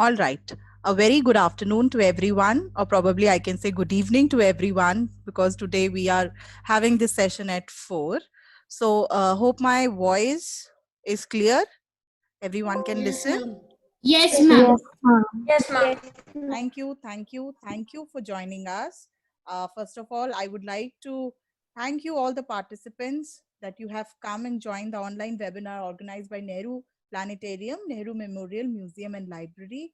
All right. A very good afternoon to everyone, or probably I can say good evening to everyone, because today we are having this session at 4. So, hope my voice is clear. Everyone can listen. Yes, ma'am. Yes, ma'am. Yes, ma'am. Thank you for joining us. First of all, I would like to thank you all the participants that you have come and joined the online webinar organized by Nehru Planetarium, Nehru Memorial Museum and Library.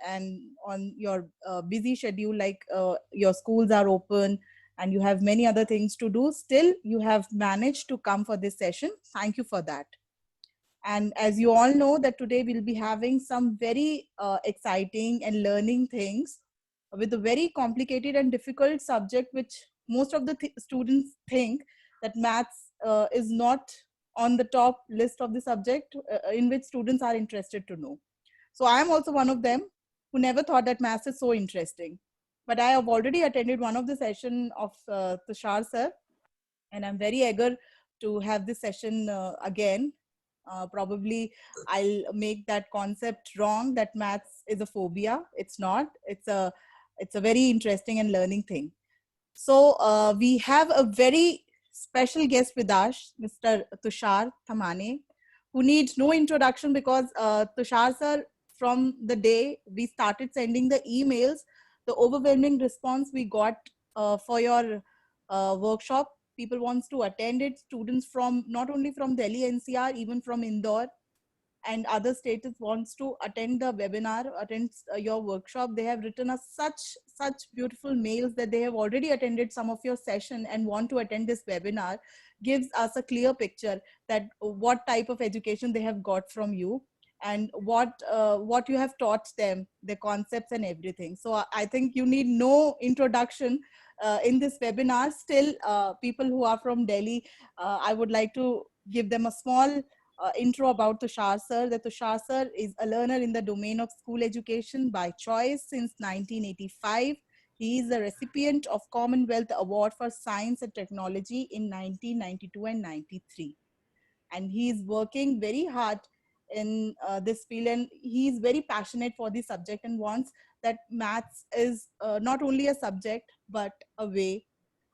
And on your busy schedule, like your schools are open and you have many other things to do, still you have managed to come for this session. Thank you for that. And as you all know that today we'll be having some very exciting and learning things with a very complicated and difficult subject, which most of the students think that maths is not on the top list of the subject in which students are interested to know. So I am also one of them who never thought that maths is so interesting. But I have already attended one of the session of Tushar sir, and I'm very eager to have this session again. Probably I'll make that concept wrong that maths is a phobia. It's not. It's a very interesting and learning thing. So we have a very special guest with us, Mr. Tushar Thamane, who needs no introduction because Tushar sir, from the day we started sending the emails, the overwhelming response we got for your workshop. People wants to attend it. Students from not only from Delhi NCR, even from Indore and other states wants to attend the webinar, attend your workshop. They have written us such beautiful mails that they have already attended some of your session and want to attend this webinar. Gives us a clear picture that what type of education they have got from you and what you have taught them, the concepts and everything. So I think you need no introduction in this webinar. Still, people who are from Delhi, I would like to give them a small intro about Tushar sir. That Tushar sir is a learner in the domain of school education by choice since 1985. He is a recipient of Commonwealth Award for Science and Technology in 1992 and 93. And he is working very hard in this field, and he is very passionate for the subject and wants that maths is not only a subject but a way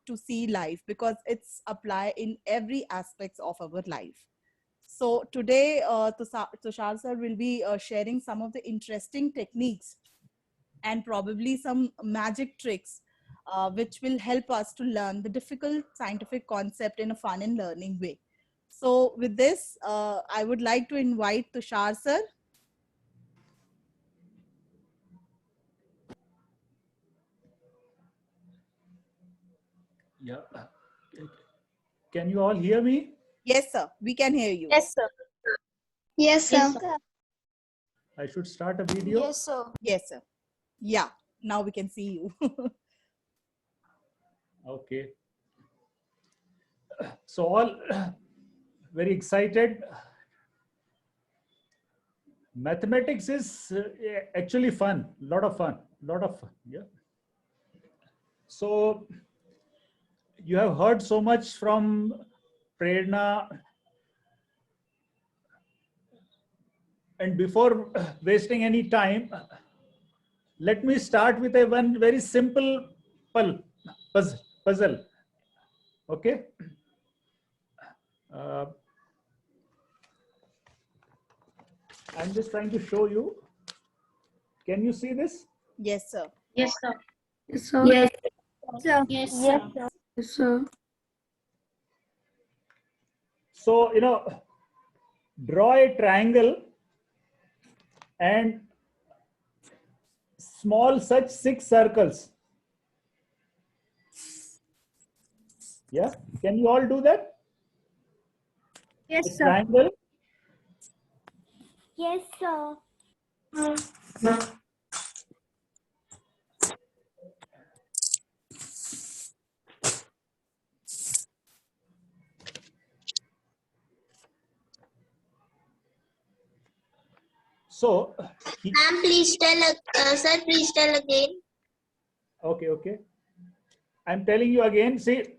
to see life, because it's applied in every aspects of our life. So today, Tushar sir will be sharing some of the interesting techniques and probably some magic tricks which will help us to learn the difficult scientific concept in a fun and learning way. So with this, I would like to invite Tushar sir. Yeah. Can you all hear me? Yes, sir. We can hear you. Yes, sir. Yes, sir. I should start a video. Yes, sir. Yes, sir. Yeah. Now we can see you. Okay. So all very excited. Mathematics is actually fun. Lot of fun. Yeah. So you have heard so much from Prerna, and before wasting any time, let me start with a one very simple puzzle. Okay. I'm just trying to show you. Can you see this? Yes, sir. Yes, sir. Yes, sir. Yes, sir. yes, sir. Yes, sir. So, draw a triangle and small such 6 circles. Yeah. Can you all do that? Yes, A sir. triangle. Yes, sir. So, Ma'am, please tell, sir, please tell again. okay. I'm telling you again. See,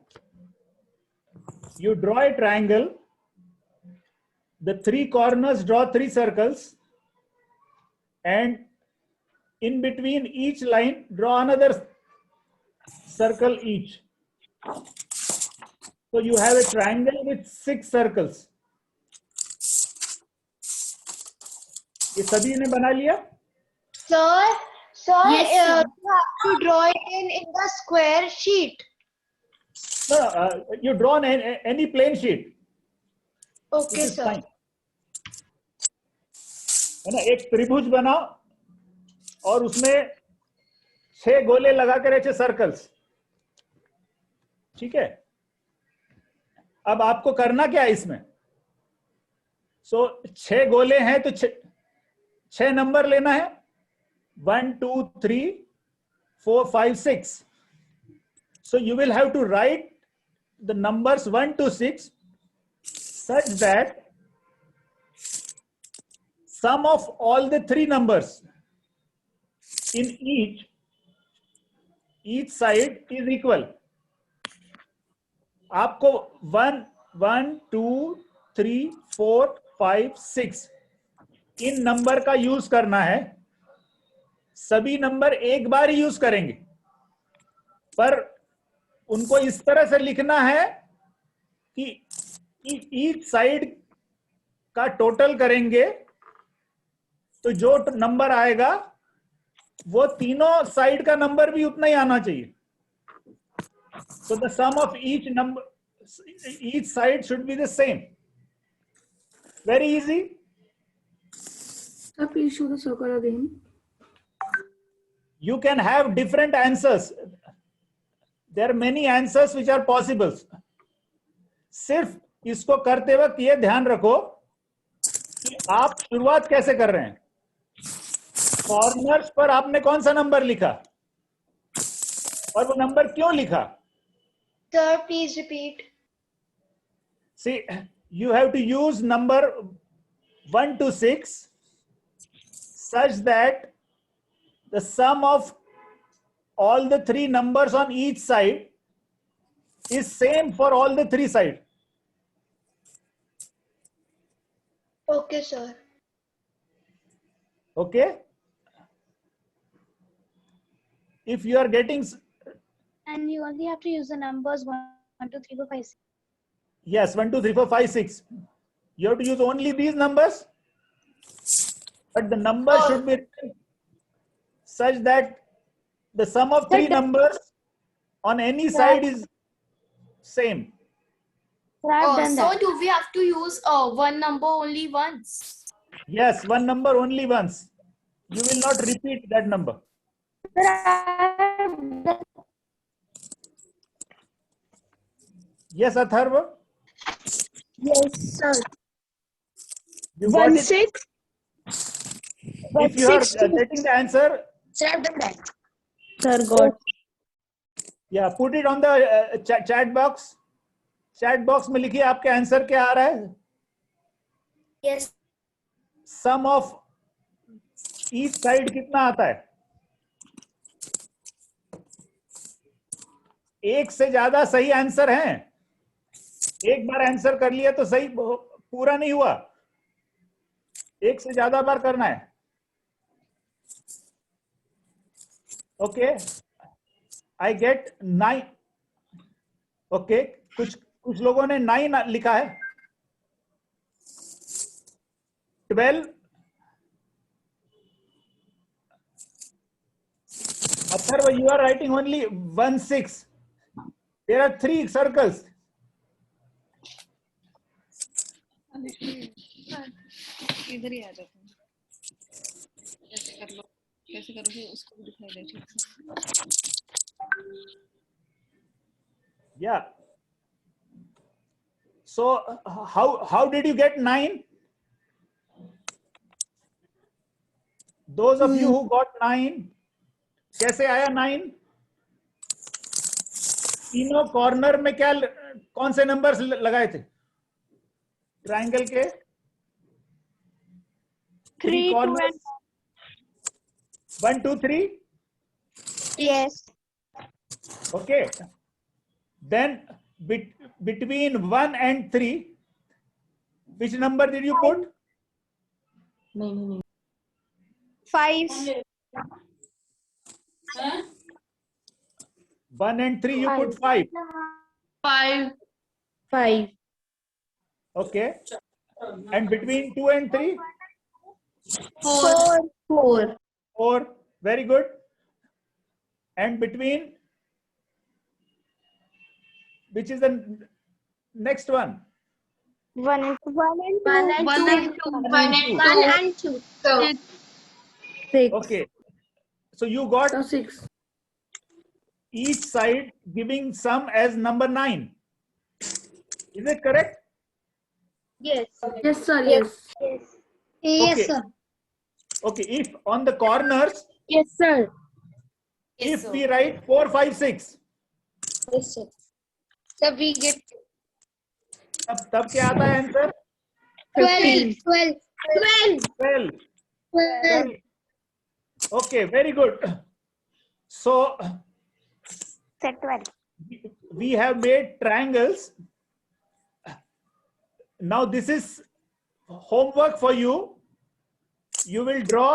you draw a triangle. The 3 corners draw 3 circles, and in between each line draw another circle each. So you have a triangle with 6 circles. ये सभी ने बना लिया? Sir, Yes, sir. you have to draw it in the square sheet. No, you draw on any plain sheet. Okay, This is sir. fine. है ना, एक त्रिभुज बनाओ और उसमें 6 गोले लगा के रखे सर्कल्स. ठीक है. अब आपको करना क्या है इसमें? सो 6 गोले हैं तो 6 नंबर लेना है. 1 2 3 4 5 6. So you will have to write the numbers 1 to 6 such that sum of all the 3 numbers in each side is equal. आपको 1 1 2 3 4 5 6 इन नंबर का यूज करना है. सभी नंबर एक बार ही यूज करेंगे, पर उनको इस तरह से लिखना है कि ईच साइड का टोटल करेंगे तो जो नंबर आएगा वो तीनों साइड का नंबर भी उतना ही आना चाहिए. So the sum of each side should be the same. Very easy. Sir, please show the circle again. You can have different answers. There are many answers which are possible. सिर्फ इसको करते वक्त ये ध्यान रखो कि आप शुरुआत कैसे कर रहे हैं. कॉर्नर्स पर आपने कौन सा नंबर लिखा और वो नंबर क्यों लिखा? Sir, please repeat. See, you have to use number 1 to 6 such that the sum of all the 3 numbers on each side is same for all the 3 sides. Okay, sir. Okay? If you are getting, And you only have to use the numbers 1, 2, 3, 4, 5, 6. yes, 1 2 3 4 5 6, you have to use only these numbers, but the number should be written such that the sum of 3 numbers on any side is same. So I've done So that. do we have to use one number only once? Yes, one number only once. You will not repeat that number. Sir, I've done. Yes, Atharva? Yes, sir. You got it? 6. If you are getting the answer, Sir, I've done that. Sir, got. yeah, put it on the chat box. Chat box में लिखिए आपके answer क्या आ रहा है. Yes. Sum of each side कितना आता है? एक से ज्यादा सही आंसर हैं. एक बार आंसर कर लिया तो सही पूरा नहीं हुआ. एक से ज्यादा बार करना है. Okay, I get 9. ओके, कुछ लोगों ने 9 लिखा है. 12. Atharva, you are writing only 1 6. There are 3 circles. इधर ही आ जाते हैं. कैसे कर लो, कैसे करोगे उसको भी दिखाई दे. Yeah. So how did you get 9? Those of you who got 9, कैसे आया 9? तीनों कॉर्नर में क्या कौन से नंबर्स लगाए थे ट्रायंगल के? 3 corners. 1 2 3. Yes. Okay. Then between 1 and 3, which number did you put? 5. 5. 1 and 3 you put 5. 5. 5. Okay. And between 2 and 3? 4. 4. 4. Very good. And between, which is the next one? 1 and 2. 1 and 2. 6. Okay. So you got So 6. each side giving sum as number 9. Is it correct? Yes. Yes, sir. Yes. Yes, Okay. sir. Okay. If on the corners, Yes, sir. if we write 4, 5, 6, Yes, sir. So we get तब क्या आता है answer? 12. 12. 12. Okay, very good. So Set 12. we have made triangles. Now this is homework for you. You will draw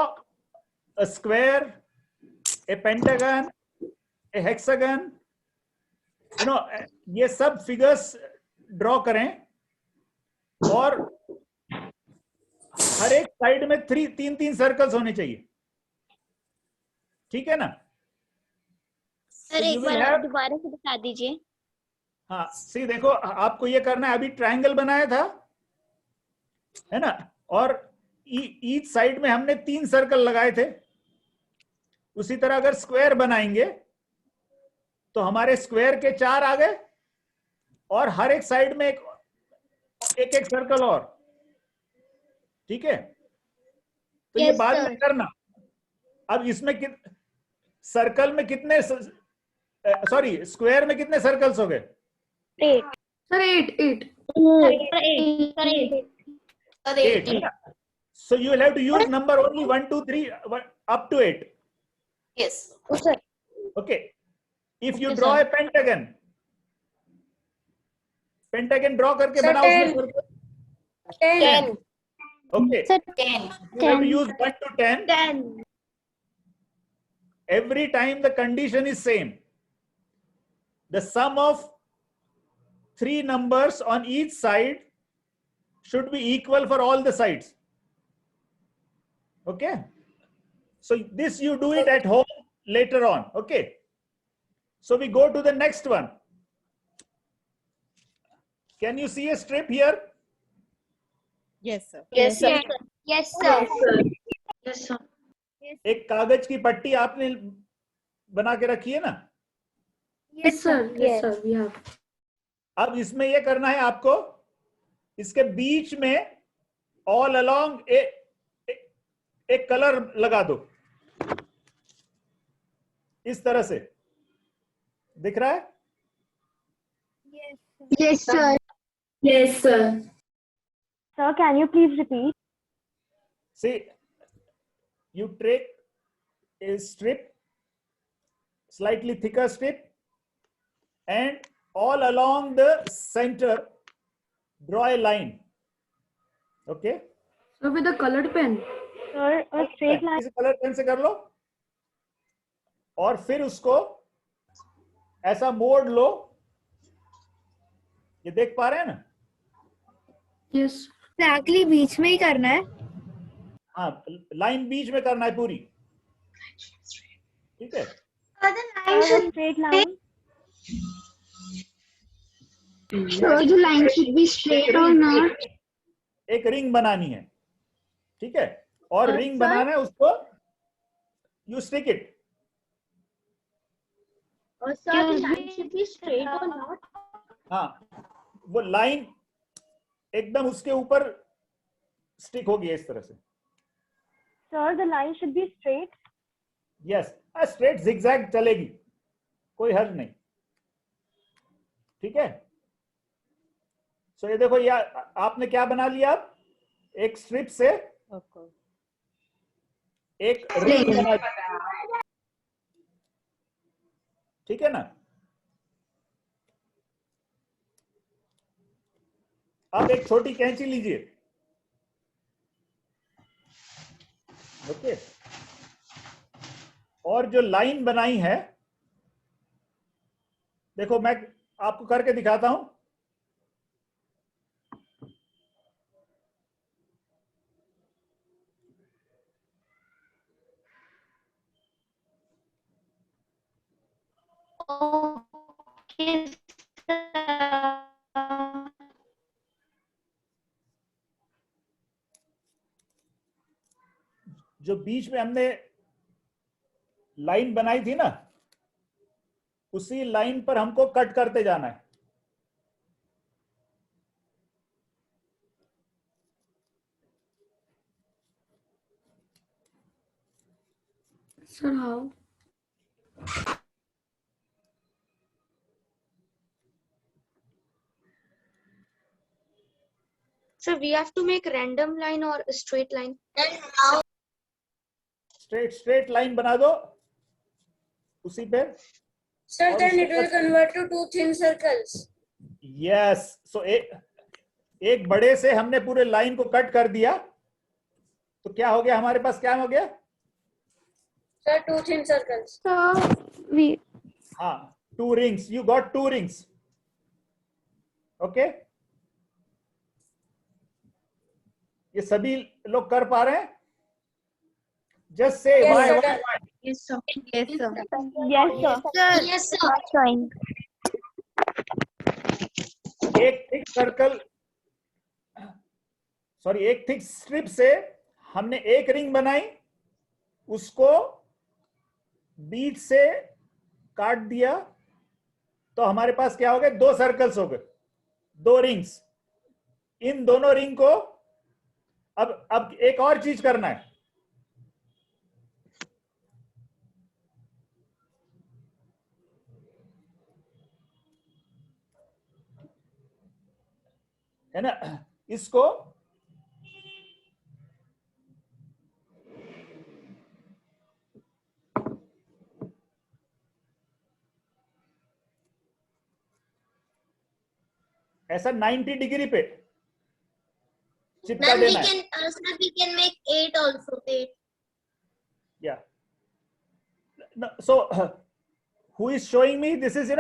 a square, a pentagon, a hexagon. You know, ये सब figures draw करें और हर एक side में 3 सर्कल्स होने चाहिए. ठीक है ना? सर you एक will बार have- आप दोबारा से बता दीजिए. हाँ, सी देखो आपको ये करना है. अभी ट्रायंगल बनाया था, है ना? और ईच साइड में हमने 3 सर्कल लगाए थे. उसी तरह अगर स्क्वायर बनाएंगे तो हमारे स्क्वायर के 4 आ गए और हर एक साइड में एक सर्कल और. ठीक है? तो ये Yes, बाद sir. में करना. अब इसमें सर्कल में कितने, सॉरी, स्क्वायर में कितने सर्कल्स हो गए? 8. Sir, 8. 8. है ना? So you will have to use number only 1, 2, 3 up to 8. Yes. Okay. If you Okay, draw sir. a pentagon draw करके Sir, बनाओ उसमें circle. 10. Okay. Sir, 10. You have to use 1 to 10. 10. Every time the condition is same. The sum of 3 numbers on each side should be equal for all the sides. Okay. So this you do it at home later on. Okay. So we go to the next one. Can you see a strip here? Yes, sir. Yes, sir. Yes, sir. Yes, sir. एक कागज की पट्टी आपने बना के रखी है ना? Yes, sir. Yes, sir. We have. अब इसमें ये करना है आपको, इसके बीच में ऑल अलोंग एक कलर लगा दो. इस तरह से दिख रहा है? Yes, sir. Yes, sir. Sir, can you please repeat? See, you take a strip, slightly thicker strip, and all along the center draw a line. Okay? So with a colored pen. Sir, a straight line. इसे colour pen से कर लो और फिर उसको ऐसा मोड़ लो. ये देख पा रहे हैं ना? Yes. Exactly बीच में ही करना है. हाँ, लाइन बीच में करना है पूरी. ठीक है? Sir, a straight line. So the line should be straight or not? एक रिंग बनानी है. ठीक है? और रिंग बनाना है, उसको you stick it. Or sir, the line should be straight or not? हाँ, वो लाइन एकदम उसके ऊपर स्टिक होगी इस तरह से. Sir, the line should be straight. Yes, straight zigzag चलेगी, कोई हर्ज नहीं. ठीक है? सो ये देखो, ये आपने क्या बना लिया? अब एक स्ट्रिप से Of course. एक रिंग बना लिया. ठीक है ना? अब एक छोटी कैंची लीजिए. ओके. और जो लाइन बनाई है, देखो मैं आपको करके दिखाता हूं। Okay, sir. जो बीच में हमने लाइन बनाई थी ना, उसी लाइन पर हमको कट करते जाना है। Sir, how? So we have to make random line or a straight line. Then now straight line बना दो उसी पे। Sir, और then उसको it will cut- convert to two thin circles. Yes, so एक बड़े से हमने पूरे लाइन को कट कर दिया, तो क्या हो गया हमारे पास, क्या हो गया? Sir, two thin circles. So we हाँ, 2 rings, you got 2 rings. Okay, ये सभी लोग कर पा रहे हैं? Just say Yes, why, sir. why, why? yes sir. yes sir. Yes sir. एक थिक सर्कल, सॉरी एक थिक स्ट्रिप से हमने एक रिंग बनाई, उसको बीच से काट दिया, तो हमारे पास क्या हो गए? 2 सर्कल्स हो गए, 2 रिंग्स। इन दोनों रिंग को अब एक और चीज करना है ना, इसको ऐसा 90 डिग्री पे चिपका Then we देना है। can sir, we can make 8 also. 8. Yeah. No, so who is showing me this is,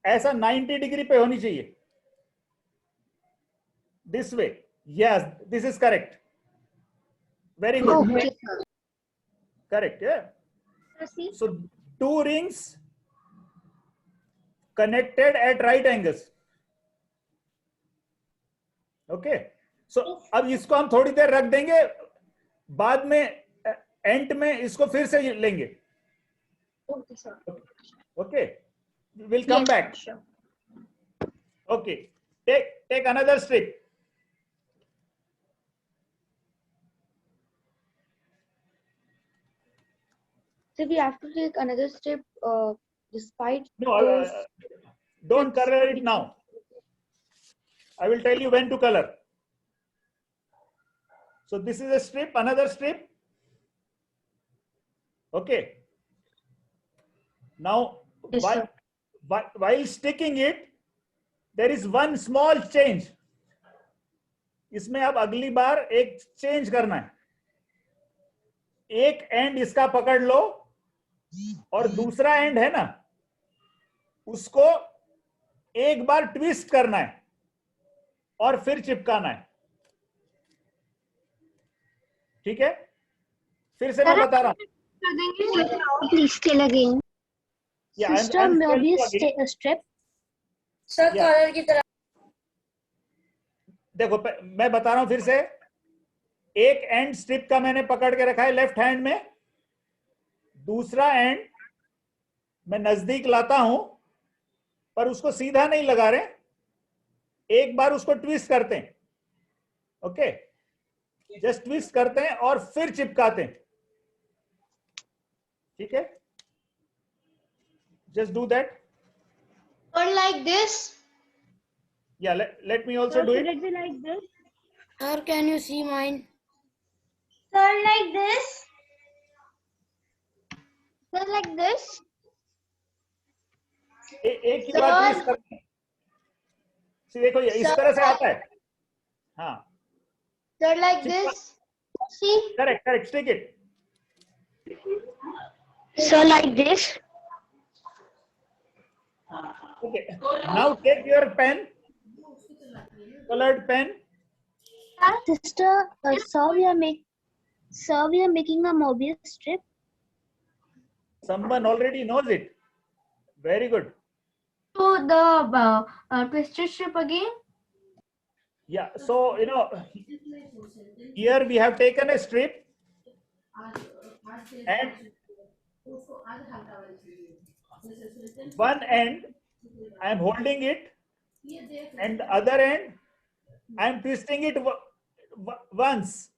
ऐसा 90 डिग्री पे होनी चाहिए, this way. Yes, this is correct. Very good. Okay. Correct, yeah. So 2 rings connected at right angles. Okay. So अब इसको हम थोड़ी देर रख देंगे, बाद में एंड में इसको फिर से लेंगे। Okay, sir. Okay, we'll come back. Okay, take another strip. So we have to take another step despite No, those. don't color it now. I will tell you when to color. So this is a strip, another strip. Okay. Now, Yes, sir. while sticking it, there is one small change. इसमें अब अगली बार एक change करना है। एक and इसका पकड़ लो और दूसरा एंड है ना, उसको एक बार ट्विस्ट करना है और फिर चिपकाना है। ठीक है, फिर से मैं बता रहा हूं। Please tell again. Yeah, Sister, I'm maybe telling you again. a strip. Sir, Yeah. collar की तरह. देखो मैं बता रहा हूं फिर से, एक एंड स्ट्रिप का मैंने पकड़ के रखा है लेफ्ट हैंड में, दूसरा एंड मैं नजदीक लाता हूं, पर उसको सीधा नहीं लगा रहे, एक बार उसको ट्विस्ट करते हैं। ओके, जस्ट ट्विस्ट करते हैं और फिर चिपकाते हैं। ठीक है, just do that. Or like this. Yeah, let me also do it. Should it be like this? Sir, can you see mine? Sir, like this? Sir, like this? एक ही बार twist करते हैं। See, देखो ये इस तरह से आता है। हाँ, Sir, like this. See? Correct, stick it. So like this. Okay. Now take your pen, colored pen. Sister, sir, we are making a Mobius strip. Someone already knows it. Very good. So the twisted strip again. Yeah. So, here we have taken a strip and one end I am holding it and the other end I am twisting it once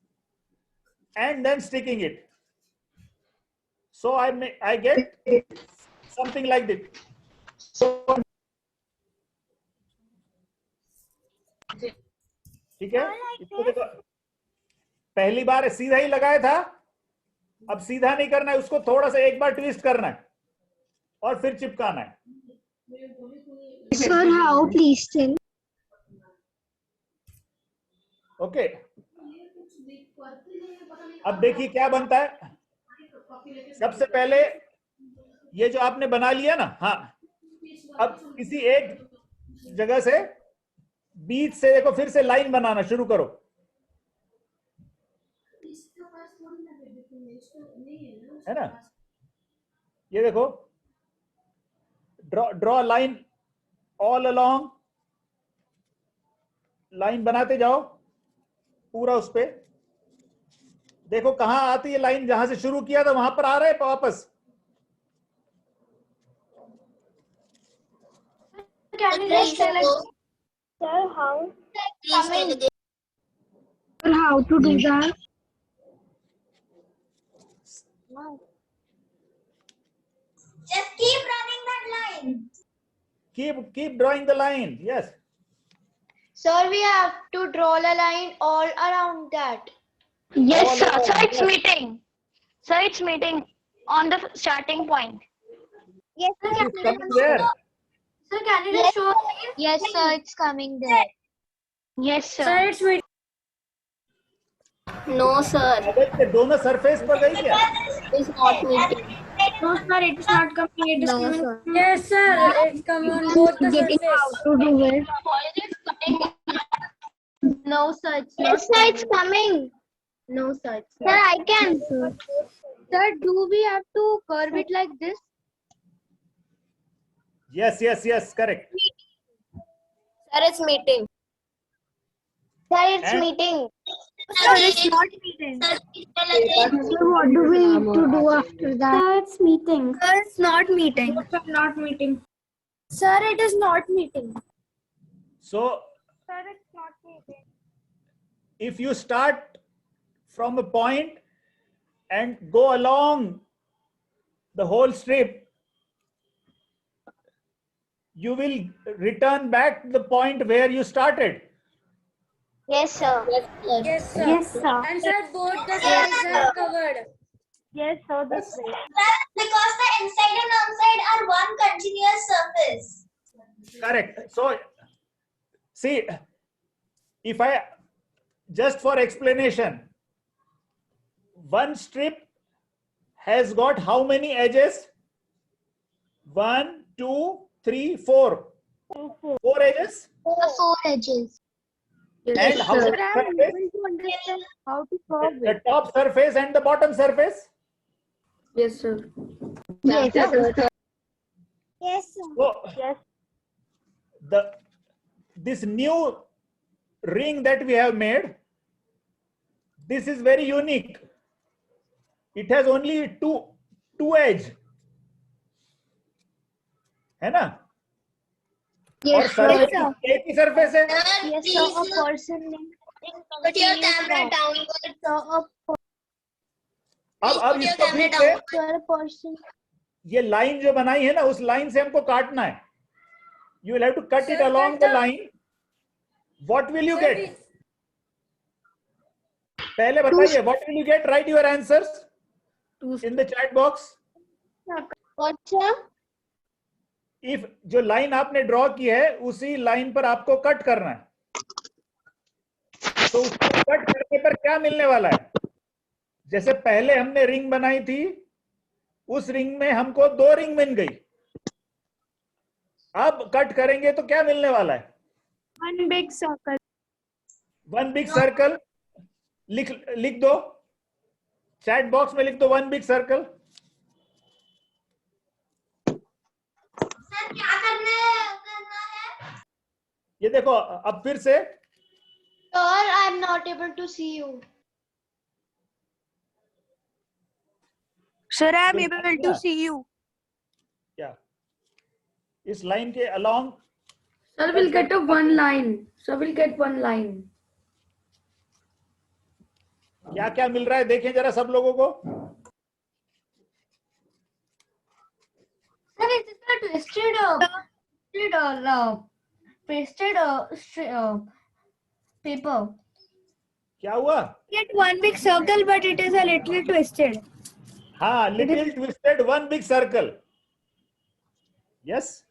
and then sticking it. So I get something like this. ठीक है, इसको देखो, पहली बार सीधा ही लगाया था, अब सीधा नहीं करना है, उसको थोड़ा सा एक बार ट्विस्ट करना है और फिर चिपकाना है. Sir, how please tell? Okay, अब देखिए क्या बनता है. सबसे पहले ये जो आपने बना लिया ना, हाँ, अब किसी एक जगह से बीच से देखो फिर से लाइन बनाना शुरू करो. है ना, ये देखो, draw line all along, line बनाते जाओ पूरा उस पे. देखो कहां आती है लाइन, जहां से शुरू किया था वहां पर आ रहा है वापस. Can you just tell us, sir, how? Sir, how to do that? Just keep running that line. Keep drawing the line. Yes. Sir, we have to draw a line all around that. Yes, sir. All Sir, around, it's yes. meeting. Sir, it's meeting on the starting point. Yes, sir. It's coming there. Sir, can you just show again? Yes, sir. It's coming there. Yes, sir. Sir, it's meeting. No, sir. अगर ये दोनों surface पर गई क्या? It's not meeting. No, sir, it is not coming. It is No, coming. sir. Yes, sir. It's come on both the Getting how surface. to do it. No, sir. It's yes, sir. It's coming. No, sir. It's sir, I can. Sir, do we have to curve it like this? Yes, correct. Sir, it's meeting. Sir, it's And- meeting. Sir, it's not meeting. Sir, please tell again. So what do we need to do after that? Sir, it's meeting. Sir, it's not meeting. Sir, not meeting. Sir, it is not meeting. So Sir, it's not meeting. if you start from a point and go along the whole strip, you will return back to the point where you started. Yes, sir. Yes, sir. Yes, sir. And sir, both the sides are covered. Yes, sir. That's right. Sir, because the inside and outside are one continuous surface. Correct. So see, if I just for explanation, one strip has got how many edges? 1, 2, 3, 4. 4 edges. Four edges. And how many Sir, I'm surface? able to understand how to curve The it. top surface and the bottom surface. Yes, sir. Yes, sir. Yes, sir. So Yes. this new ring that we have made, this is very unique. It has only two edge. है ना? और Yes, sir. surface एक ही surface है. Yes, Please, sir. A person named put your camera downwards. Sir, अब Put your इसको camera फिर से down. sir, a person. ये लाइन जो बनाई है ना, उस लाइन से हमको काटना है. You will have to cut it Sir, along cut the the- line. What will you Sir, get? पहले बताइए, what will you get? Write your answers in the chat box. What, sir? If जो line आपने draw की है, उसी line पर आपको cut करना है. तो उसको कट करने पर क्या मिलने वाला है? जैसे पहले हमने रिंग बनाई थी, उस रिंग में हमको 2 रिंग मिल गई। अब कट करेंगे तो क्या मिलने वाला है? One big circle. 1 big circle. लिख दो, चैट बॉक्स में लिख दो 1 बिग सर्कल। सर क्या करना है? ये देखो, अब फिर से Sir, I am not able to see you. Sir, I am तो able क्या? to see you. क्या इस लाइन के along? Sir will get a one line. Sir will get one line. क्या क्या मिल रहा है देखें जरा सब लोगों को। Sir, it is a twisted, pasted paper. क्या हुआ? Get one big circle, but it is a little twisted. हाँ, little twisted 1 big circle. Yes,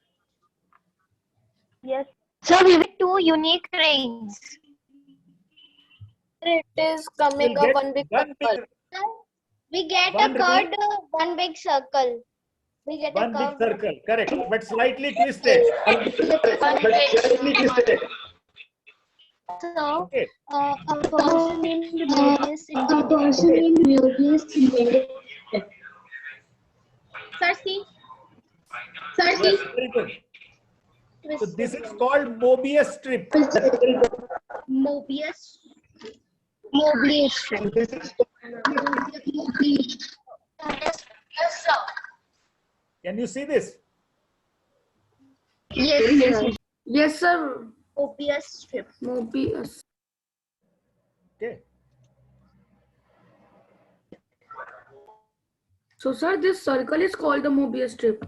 Yes. So we have 2 unique rings. It is coming we'll up get one big 1 circle. big, We get One a curved one big circle. We get a 1 big curved. circle, correct, but slightly twisted. So, Okay, a person named Mobius invented. Sir, see. Sir, see. yes, very good. So this is called Mobius strip. Mobius. Can you see this? Yes, sir. Mobius strip. Mobius. Okay. So, sir, this circle is called the Mobius strip.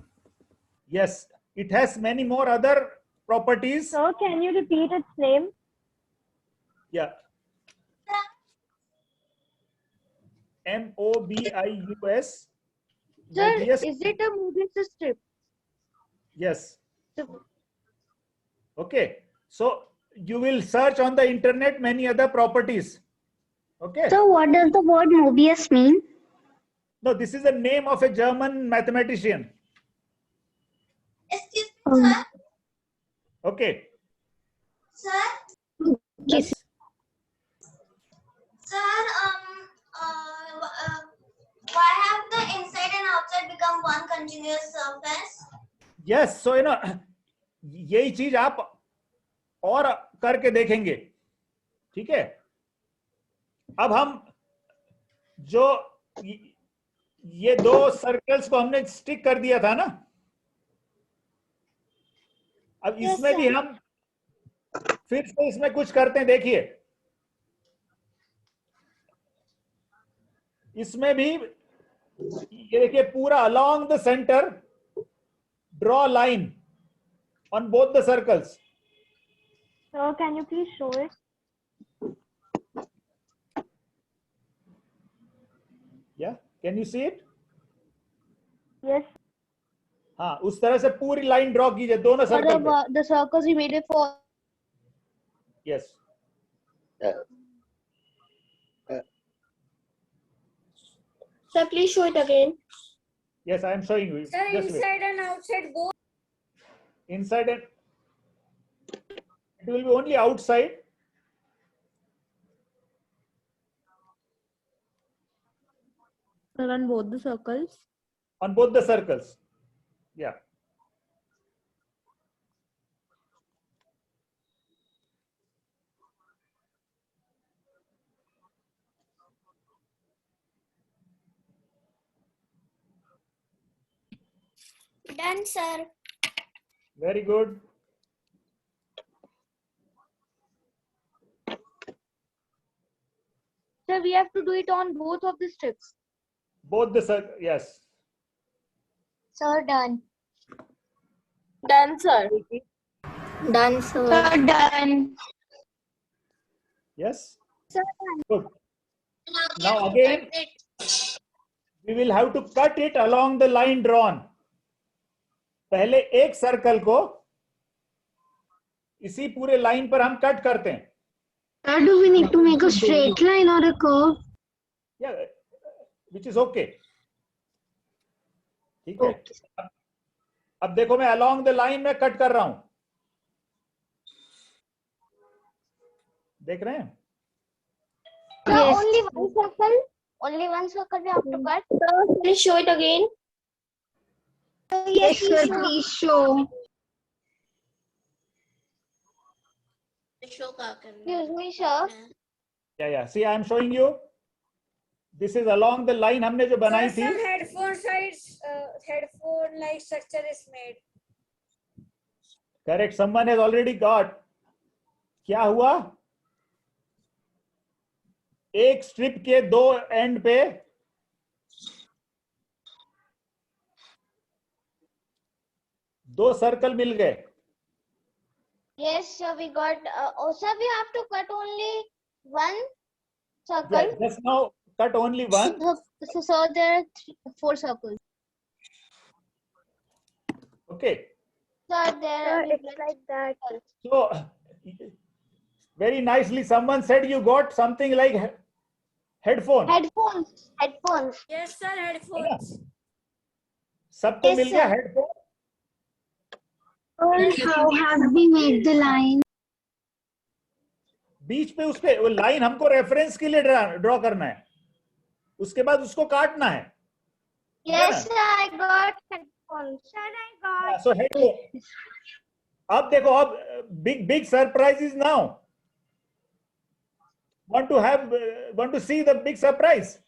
Yes, it has many more other properties. So, can you repeat its name? Yeah. Mobius. Sir, Mobius. is it a Mobius strip? Yes. Okay. So you will search on the internet many other properties. Okay. So what does the word Mobius mean? No, this is the name of a German mathematician. Excuse me, sir. Okay. Sir, Yes. sir, why have the inside and outside become one continuous surface? Yes. So यही चीज आप और करके देखेंगे, ठीक है। अब हम जो ये 2 सर्कल्स को हमने स्टिक कर दिया था ना, अब इसमें भी हम फिर से इसमें कुछ करते हैं। देखिए, इसमें भी ये देखिए, पूरा along the centre draw line on both the circles. So, can you please show it? Yeah, can you see it? Yes. हाँ, उस तरह से पूरी लाइन ड्रॉ कीजिए दोनों सर्कल पे। The circles we made it for. Yes. Sir, please show it again. Yes, I am showing you. Sir, Just wait. inside and outside both. Inside and it will be only outside. Sir, on both the circles. On both the circles. Yeah. Done, sir. Very good. Sir, we have to do it on both of the strips. Both the circle. Yes. Sir, done. Done, sir. Done, sir. Sir, done. Yes. Good. Now again, we will have to cut it along the line drawn. पहले एक circle को इसी पूरे line पर हम cut करते हैं। Sir, do we need to make a straight line or a curve? Yeah, which is okay. ठीक है? अब देखो मैं along the line में कट कर रहा हूं, देख रहे हैं? Sir, only one circle. Only one circle we have to cut. Sir, can you show it again? Yes, sir. Please show. Excuse me, sir. Yeah. See, I am showing you. This is along the line हमने जो बनाई थी. Headphone like structure is made. Correct. Someone has already got. क्या हुआ? एक strip के दो and पे दो सर्कल मिल गए. Yes, sir. We got. Oh, sir, we have to cut only one circle. Yeah, just now cut only one. So there are 4 circles. Okay. Sir, there. It's like that. So very nicely someone said you got something like headphone. Headphones. Yes, sir. Headphones. सबको Yes, मिल गया sir. Headphone. How have we made the line? बीच पे उसपे वो line हमको reference के लिए draw करना है, उसके बाद उसको काटना है. Yes, sir. I got headphones. Sir, I got. So headphone. अब देखो, अब big surprise is now. Want to see the big surprise?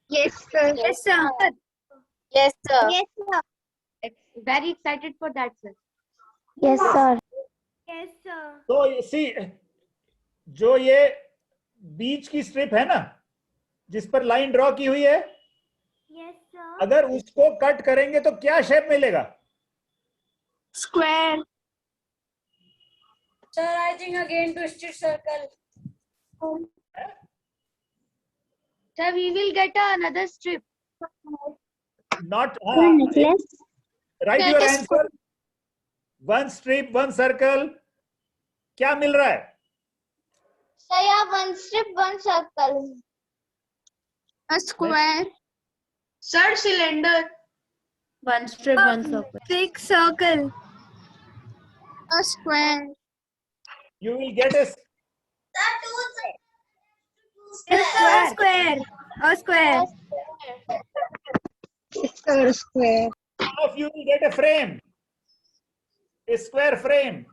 Yes, sir. Yes, sir. Yes, sir. Yes, sir. Very excited for that, sir. Yes, sir. Yes, sir. तो सी जो ये बीच की strip है ना, जिस पर लाइन ड्रॉ की हुई है, Yes, sir. अगर उसको कट करेंगे तो क्या शेप मिलेगा? Square. Sir, I think again twisted circle. Sir, we will get another strip. Not Necklace. write That your is answer. One strip, one circle. क्या मिल रहा है? So yeah, one strip, one circle. A square. Sir, cylinder. One strip, one circle. Big circle. A square. You will get a. A square. A square. Sir, square. Of you will get a frame. A square frame.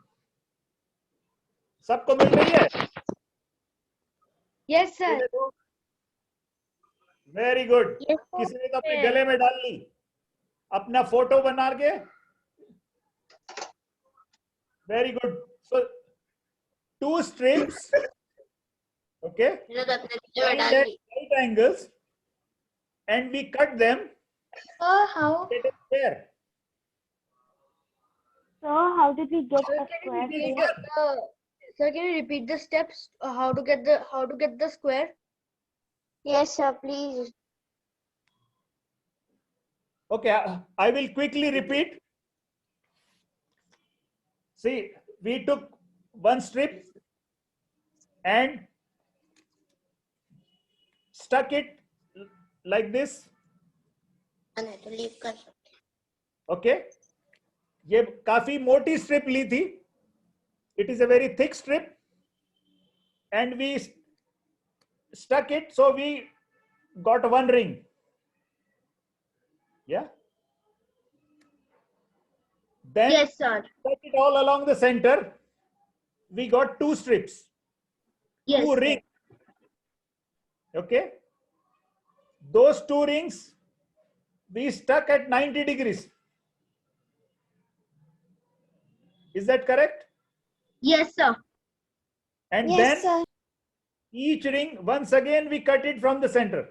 सबको मिल रही है? Yes, sir. Very good. किसी ने तो अपने गले में डाल ली, अपना फोटो बना के. Very good. So 2 strips. Okay. Right angles, and we cut them. How? Get a square. So how did we get the square? Sir, can you repeat the steps? How to get the square? Yes, sir. Please. Okay, I will quickly repeat. See, we took one strip and stuck it like this. Okay, ये काफी मोटी strip ली थी. It is a very thick strip, and we stuck it, so we got one ring. Yeah. Then Yes, sir. cut it all along the center. We got 2 strips, Yes. 2 rings. Okay. Those 2 rings we stuck at 90 degrees. Is that correct? Yes, sir. And Yes, then sir. each ring, once again, we cut it from the center.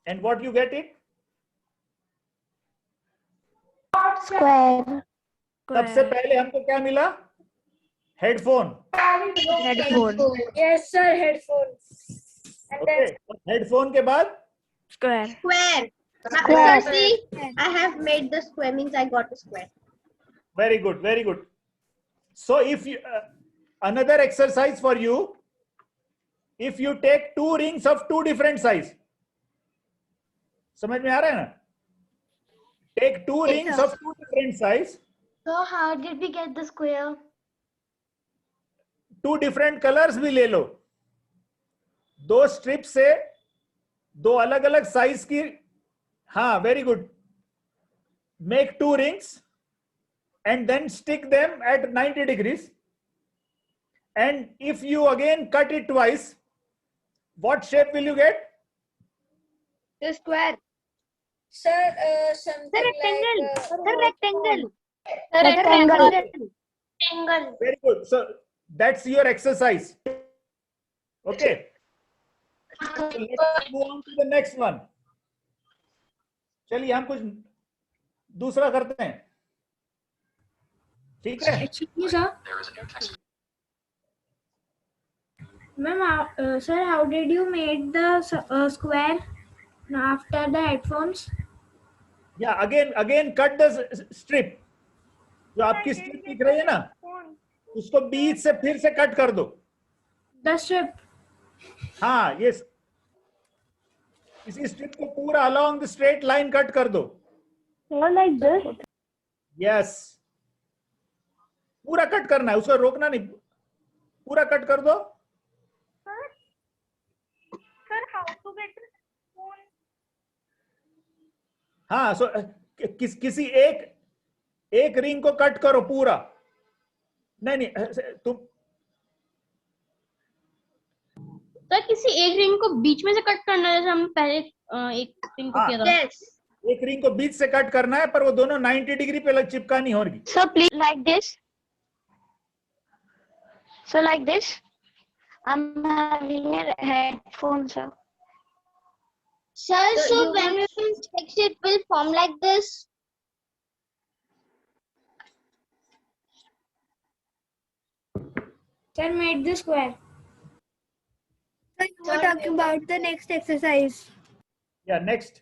And what you get it? Square. सबसे पहले हमको क्या मिला? Headphone. Headphone. Yes, sir. Headphones. And then Okay. Headphone के बाद Square. Square. Square. Sir, see, I have made the square, means I got a square. very good, very good. So if you another exercise for you if you take two rings of two different size. समझ में आ रहा है ना? Take two rings of two different size. So how did we get the square? Two different colors भी ले लो. दो strip से दो अलग अलग साइज की. हाँ, very good. Make two rings and then stick them at 90 degrees. And if you again cut it twice, what shape will you get? The square. Sir, something rectangle. like The rectangle. Rectangle. Very good. So that's your exercise. Okay. So let's move on to the next one. चलिए हम कुछ दूसरा करते हैं. ठीक है? Ma'am, sir, how did you make the square after the headphones? Yeah, again cut the strip. जो आपकी स्ट्रिप दिख रही है ना, उसको बीच से फिर से कट कर दो. The strip. हाँ, ये इसी स्ट्रिप को पूरा along the straight line cut कर दो. Like this. Yes. पूरा कट करना है, उसको रोकना नहीं. पूरा कट कर दो. sir, how to get the spoon? हाँ, सो किसी एक रिंग को कट करो पूरा. नहीं तुम सर किसी एक रिंग को बीच में से कट करना है, जैसे हम पहले एक रिंग को किया था. एक रिंग को बीच से कट करना है, पर वो दोनों 90 डिग्री पे चिपकानी होगी. So please like this. So like this. I'm having a headphone, sir. Sir, so when we will fix it will form like this. Sir, made the square. Sir, you were talking about the next exercise. Yeah, next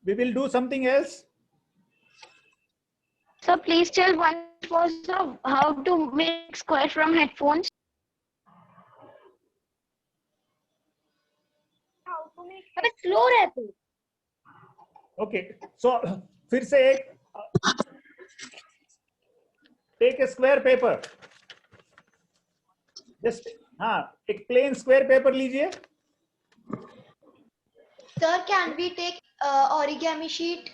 we will do something else. So please tell once more, sir, how to make square from headphones. अबे slow रहते. Okay, so फिर से take a square paper. Just एक plain square paper लीजिए. Sir, can we take origami sheet?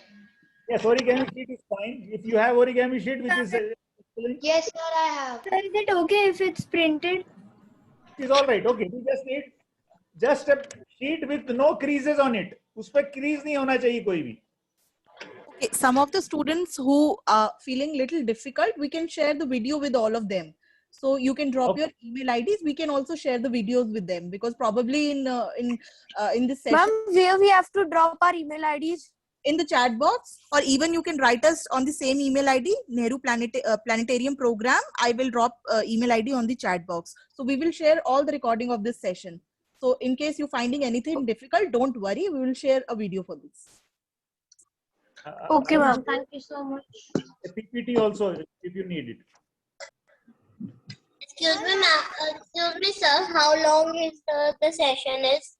Yes, origami sheet is fine. If you have origami sheet, which is excellent. Yes, sir, I have. Sir, is it okay if it's printed? It is all right. Okay, we just need just a sheet with no creases on it. उस पर crease नहीं होना चाहिए कोई भी. Okay, some of the students who are feeling little difficult, we can share the video with all of them. So you can drop your email IDs. We can also share the videos with them, because probably in this session, Ma'am, where we have to drop our email IDs? in the chat box, or even you can write us on the same email ID, Nehru Planetarium Program. I will drop email ID on the chat box. So we will share all the recording of this session. So in case you're finding anything difficult, don't worry. We will share a video for this. Okay, ma'am. Thank you so much. A PPT also, if you need it. Excuse me, ma'am. Excuse me, sir. How long is the session is?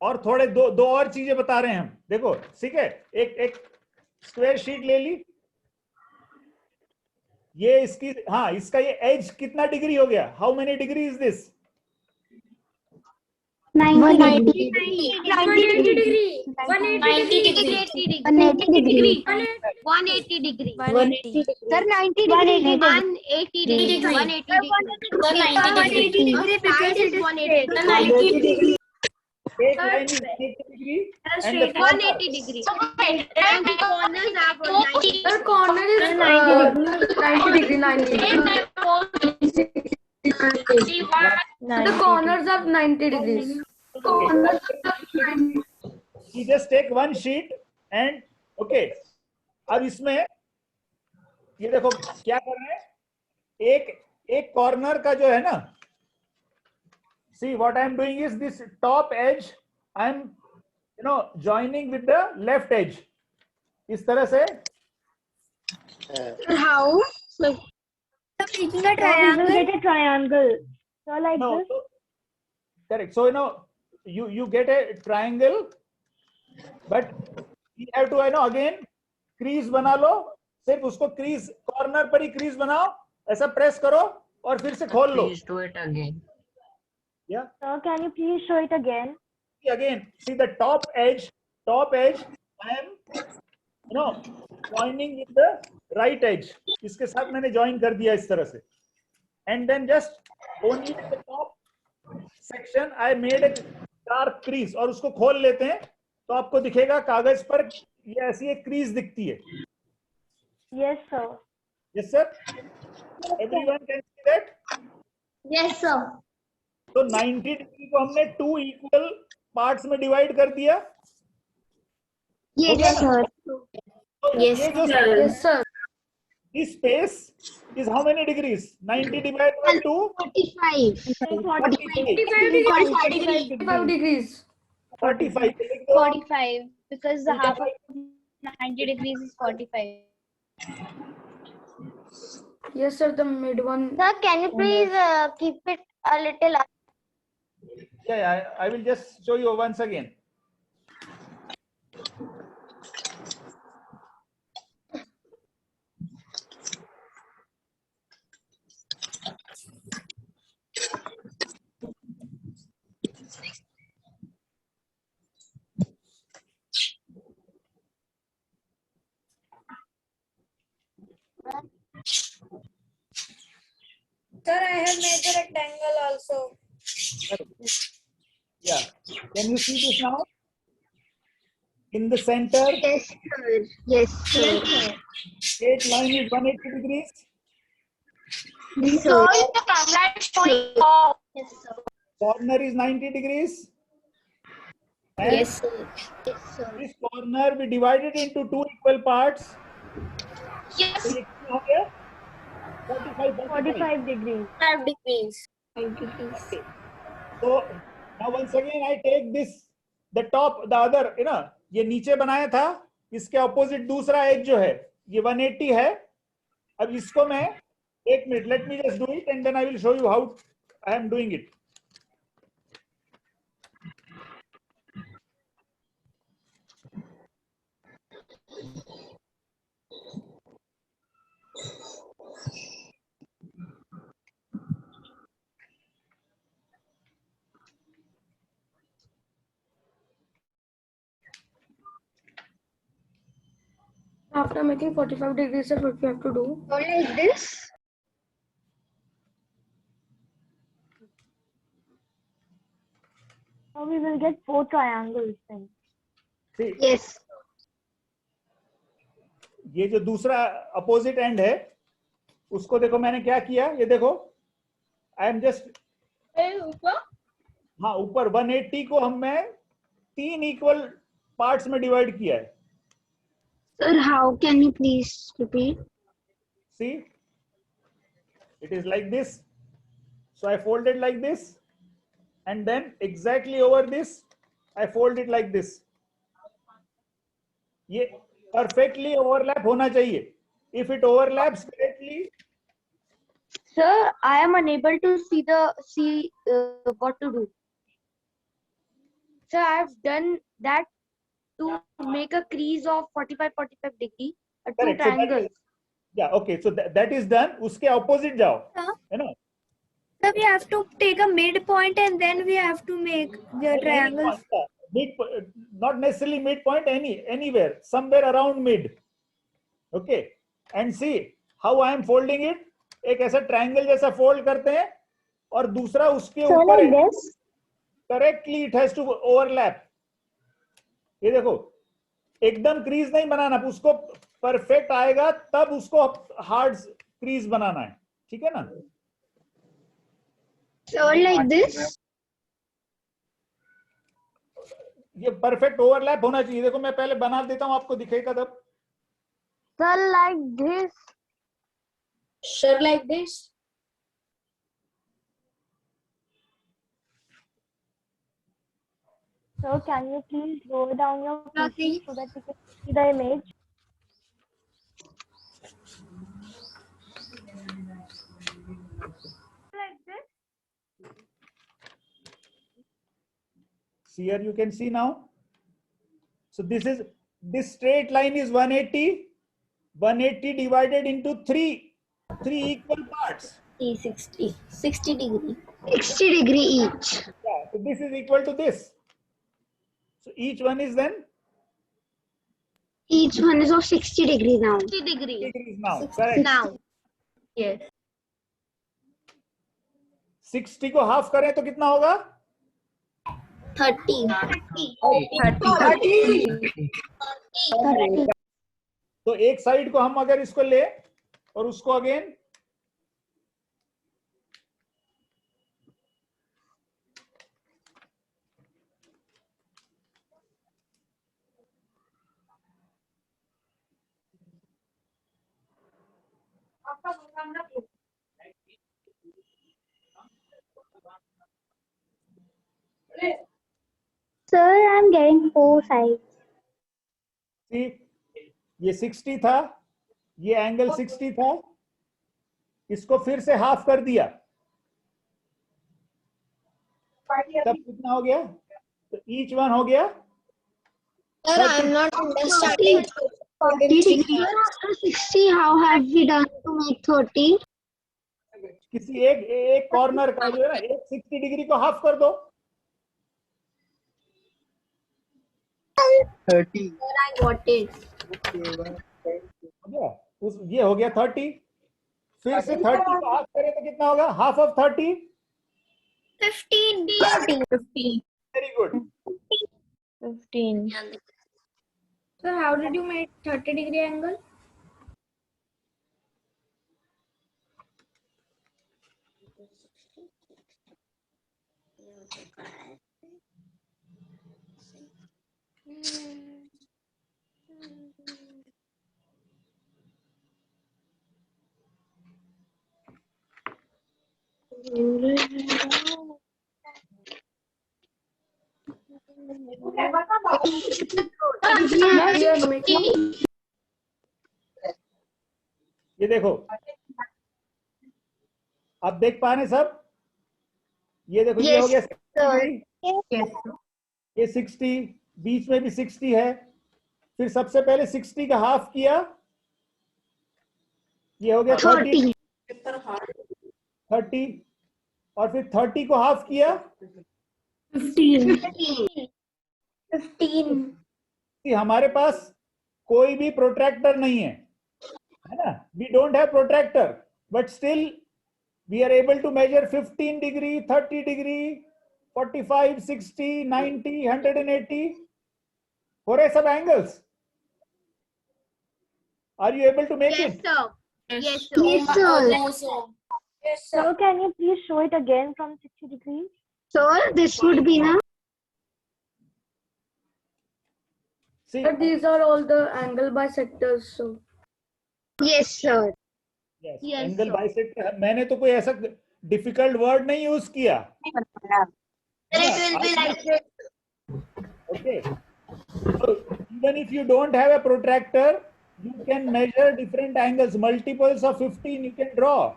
और थोड़े दो और चीजें बता रहे हैं हम. देखो, ठीक है, एक स्क्वायर शीट ले ली. ये इसकी इसका ये एज कितना डिग्री हो गया? How many degree is this? 180 degree. 180 degree. 180 degree. 180 degree. 180 degree. 180. Sir, 90 degree. 180 degree. 180 degree. 180 degree. 180 degree. एक line is 90 degree and the 180 degree. And the corners are 90. Sir, corner is 90 degree. 90 degree. The corners of 90 degrees. You just take one sheet and okay. अब इसमें ये देखो क्या कर रहे हैं. एक कॉर्नर का जो है ना, see what I am doing is this top edge I am joining with the left edge. इस तरह से. How? So, making a triangle. Get a triangle. So like No, this. so, correct. So you get a triangle, but you have to again crease बना लो. सिर्फ उसको crease corner पर ही crease बनाओ, ऐसा press करो और फिर से खोल लो. Please do it again. Yeah. So can you please show it again? Again, see the top edge. I am joining with the right edge. इसके साथ मैंने join कर दिया इस तरह से. And then just only at the top section I made a dark crease और उसको खोल लेते हैं तो आपको दिखेगा कागज पर ये ऐसी एक crease दिखती है. Yes, sir. Yes, sir. Everyone can see that. Yes, sir. तो 90 डिग्री को हमने 2 equal parts में divide कर दिया. Yes, sir. तो Yes, ये जो sir. Yes, sir. this space is how many degrees? 90 divided by 2. 45. 45 degrees. 45. 45. Because the half of 90 degrees is 45. Yes, sir. The mid one. Sir, can you please keep it a little up? Yeah, I will just show you once again. Sir, I have made a rectangle also. Yeah. Can you see this now? In the center, Yes, sir. Yes, sir. straight line is 180 degrees. Yes, So sir. the camera is showing off. Yes, sir. Corner is 90 degrees. And Yes, sir. Yes, sir. this corner we divided into 2 equal parts. Yes, So ये कितना हो गया? 45. 45 degrees. 5 degrees. Okay. So now once again I take this, the top, the other, ये नीचे बनाया था, इसके opposite दूसरा edge जो है, ये 180 है. अब इसको मैं, एक minute, let me just do it and then I will show you how I am doing it. After making 45 degrees, that's what we have to do. So like this. So we will get 4 triangles then. See, Yes. ये जो दूसरा opposite end है, उसको देखो मैंने क्या किया, ये देखो, I am just, हाँ ऊपर 180 को मैं 3 equal parts में divide किया है. Sir, how can you please repeat? See, it is like this. So I fold it like this, and then exactly over this, I fold it like this. ये perfectly overlap होना चाहिए. If it overlaps correctly, Sir, I am unable to see what to do. Sir, I have done that to make a crease of 45 degree, 2 correct. So that triangles. is, yeah, okay. So that is done. उसके opposite जाओ, है ना? So we have to take a midpoint and then we have to make the triangles. Not necessarily midpoint, anywhere, somewhere around mid. Okay, and see how I am folding it. एक ऐसा triangle जैसा fold करते हैं और दूसरा उसके So ऊपर like this. correctly it has to overlap. ये देखो, एकदम crease नहीं बनाना, उसको perfect आएगा तब उसको hard crease बनाना है, ठीक है ना? So like this. ये perfect overlap होना चाहिए. देखो मैं पहले बना देता हूँ, आपको दिखेगा तब. Sir, like this. Sir, like this. So can you please roll down your PC so that we can see the image? here you can see now. So this straight line is 180. 180 divided into three equal parts. 60 degree. 60 degree each. Yeah, so this is equal to this. So each one is then Each one is of 60 degree now. 60 degree. degrees now. Correct. Now. Yes. 60 को half करें तो कितना होगा? 30. तो एक side को हम अगर इसको ले और उसको again Sir, I'm getting 4 sides. ये 60 था, ये एंगल 60 था, इसको फिर से हाफ कर दिया, तब कितना हो गया? तो ईच वन हो गया Sir, I'm not understanding. 40 degree. After 60, how have we done to make 30? किसी एक कॉर्नर का जो है ना, एक 60 डिग्री को हाफ कर दो. 30. Sir, I got it. ये हो गया 30. फिर से 30 को हाफ करें तो कितना होगा? Half of 30 15. Very good. 15. Sir, how did you make 30 degree angle? ये देखो, आप देख पा रहे हैं सब? ये देखो, ये हो गया 60, ये 60, बीच में भी 60 है. फिर सबसे पहले 60 का हाफ किया, ये हो गया 30, और फिर 30 को हाफ किया 15. हमारे पास कोई भी प्रोट्रैक्टर नहीं है ना? We don't have protractor, but still we are able to measure 15 degree, 30 degree, 45, 60, 90, 180. हो रहे सब angles. Are you able to make it? Sir. Yes, sir. Yes, sir. Yes, sir. Can you please show it again from 60 degrees? Sir, this would be now. See, But these are all the angle bisectors, so. Yes, sir. yes, Yes, angle sir. bisector. मैंने तो कोई ऐसा difficult word नहीं use किया. It will be like this. Okay. So even if you don't have a protractor, you can measure different angles, multiples of 15 you can draw.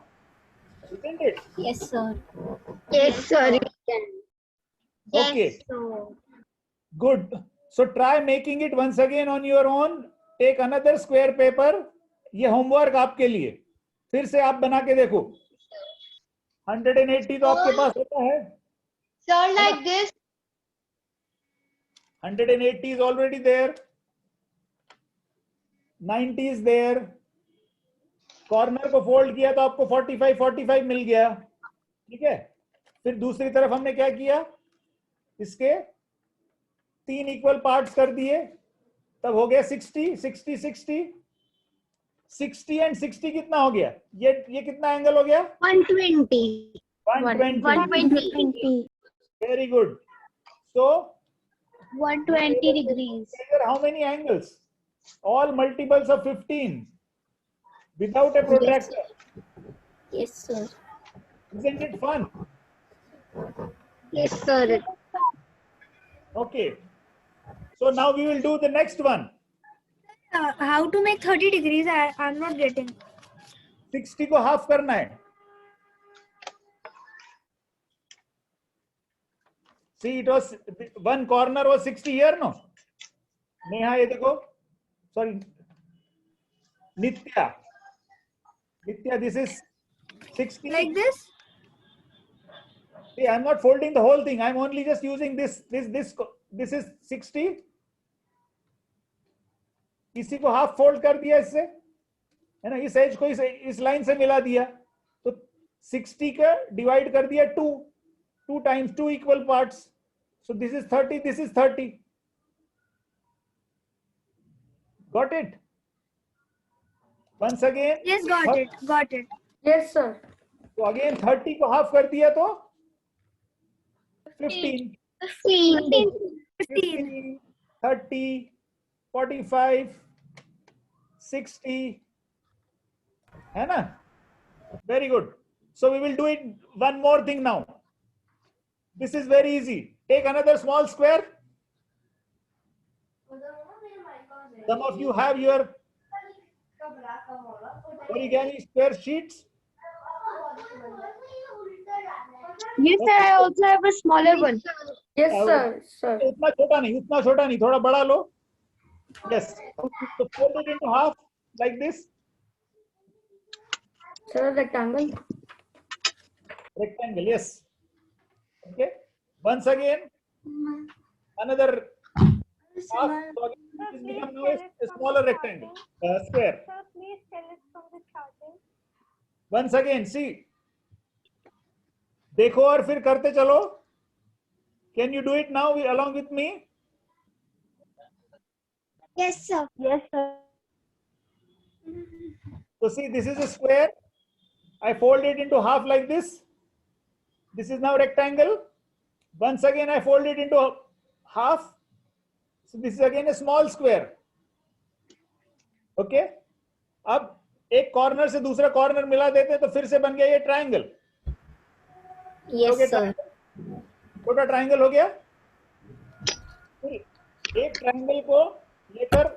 Isn't it? Yes, sir. Yes, sir. You can. Okay. Good. So try making it once again on your own. Take another square paper. ये homework आपके लिए. फिर से आप बना के देखो. 180 तो आपके पास होता है. Sir, like this. 180 is already there. 90 is there. Corner को फोल्ड किया तो आपको 45 मिल गया. ठीक है. फिर दूसरी तरफ हमने क्या किया? इसके 3 इक्वल पार्ट्स कर दिए, तब हो गया 60 एंड 60 कितना हो गया? ये कितना एंगल हो गया? 120. 120. Very good. So 120 degrees. how many angles? All multiples of 15 without a protractor. Yes, sir. Isn't it fun? Yes, sir. Okay. So now we will do the next one. How to make 30 degrees? I'm not getting. 60 को half करना है. See, it was one corner was 60 here, no? Neha, ये देखो. Sorry. Nitya. Nitya, this is 60. Like this? See, I'm not folding the whole thing. I'm only just using this. This is 60. इसी को half fold कर दिया इससे, है ना? इस एज को इस लाइन से मिला दिया, तो 60 का डिवाइड कर दिया 2 times 2 equal parts. So this is 30. This is 30. Got it? Once again. Yes, got it. Got it. Yes, sir. तो अगेन 30 को हाफ कर दिया तो 15. 15. 30, 45, 60, है ना? Very good. So we will do it one more thing now. This is very easy. Take another small square. Some of you have your origami square sheets. Yes, sir. I also have a smaller one. Yes, sir. Sir. उतना छोटा नहीं, थोड़ा बड़ा लो. Yes. So fold it into half like this. Sir, rectangle. Rectangle, yes. Okay. Once again, another half. So again, it becomes now a smaller rectangle, square. Sir, please tell us from the starting. Once again, see. देखो और फिर करते चलो. Can you do it now along with me? Yes, sir. Yes, sir. So see, this is a square. I fold it into half like this. This is now rectangle. Once again, I fold it into half. So this is again a small square. Okay. अब एक corner से दूसरा corner मिला देते हैं तो फिर से बन गया ये ट्रायंगल. Yes, sir. छोटा ट्रायंगल हो गया. फिर एक ट्रायंगल को लेकर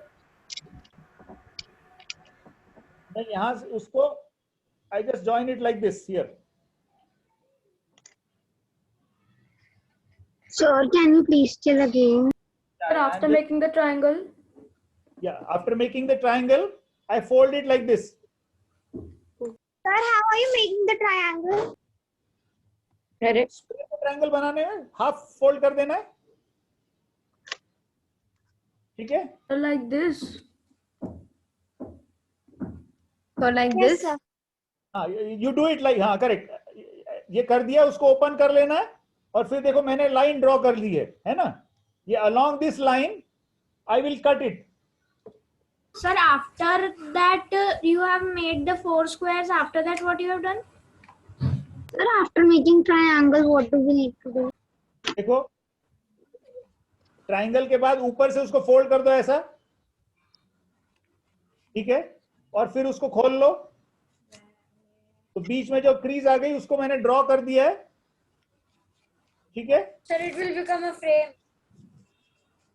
मैं यहां से उसको I just join it like this here. Sir, can you please tell again? Sir, after making the triangle. Yeah, after making the triangle, I fold it like this. Sir, how are you making the triangle? Correct. Square का triangle बनाने में half fold कर देना है. ठीक है? So like this. So like Yes, this. sir. हाँ, you do it like, हाँ, correct. ये कर दिया, उसको ओपन कर लेना है और फिर देखो मैंने लाइन ड्रॉ कर ली है ना? ये along this line, I will cut it. Sir, after that, you have made the 4 squares. After that, what you have done? Sir, after making triangle, what do we need to do? देखो, triangle के बाद ऊपर से उसको fold कर दो ऐसा, ठीक है? और फिर उसको खोल लो, तो बीच में जो क्रीज आ गई उसको मैंने ड्रॉ कर दिया है, ठीक है? Sir, it will become a frame.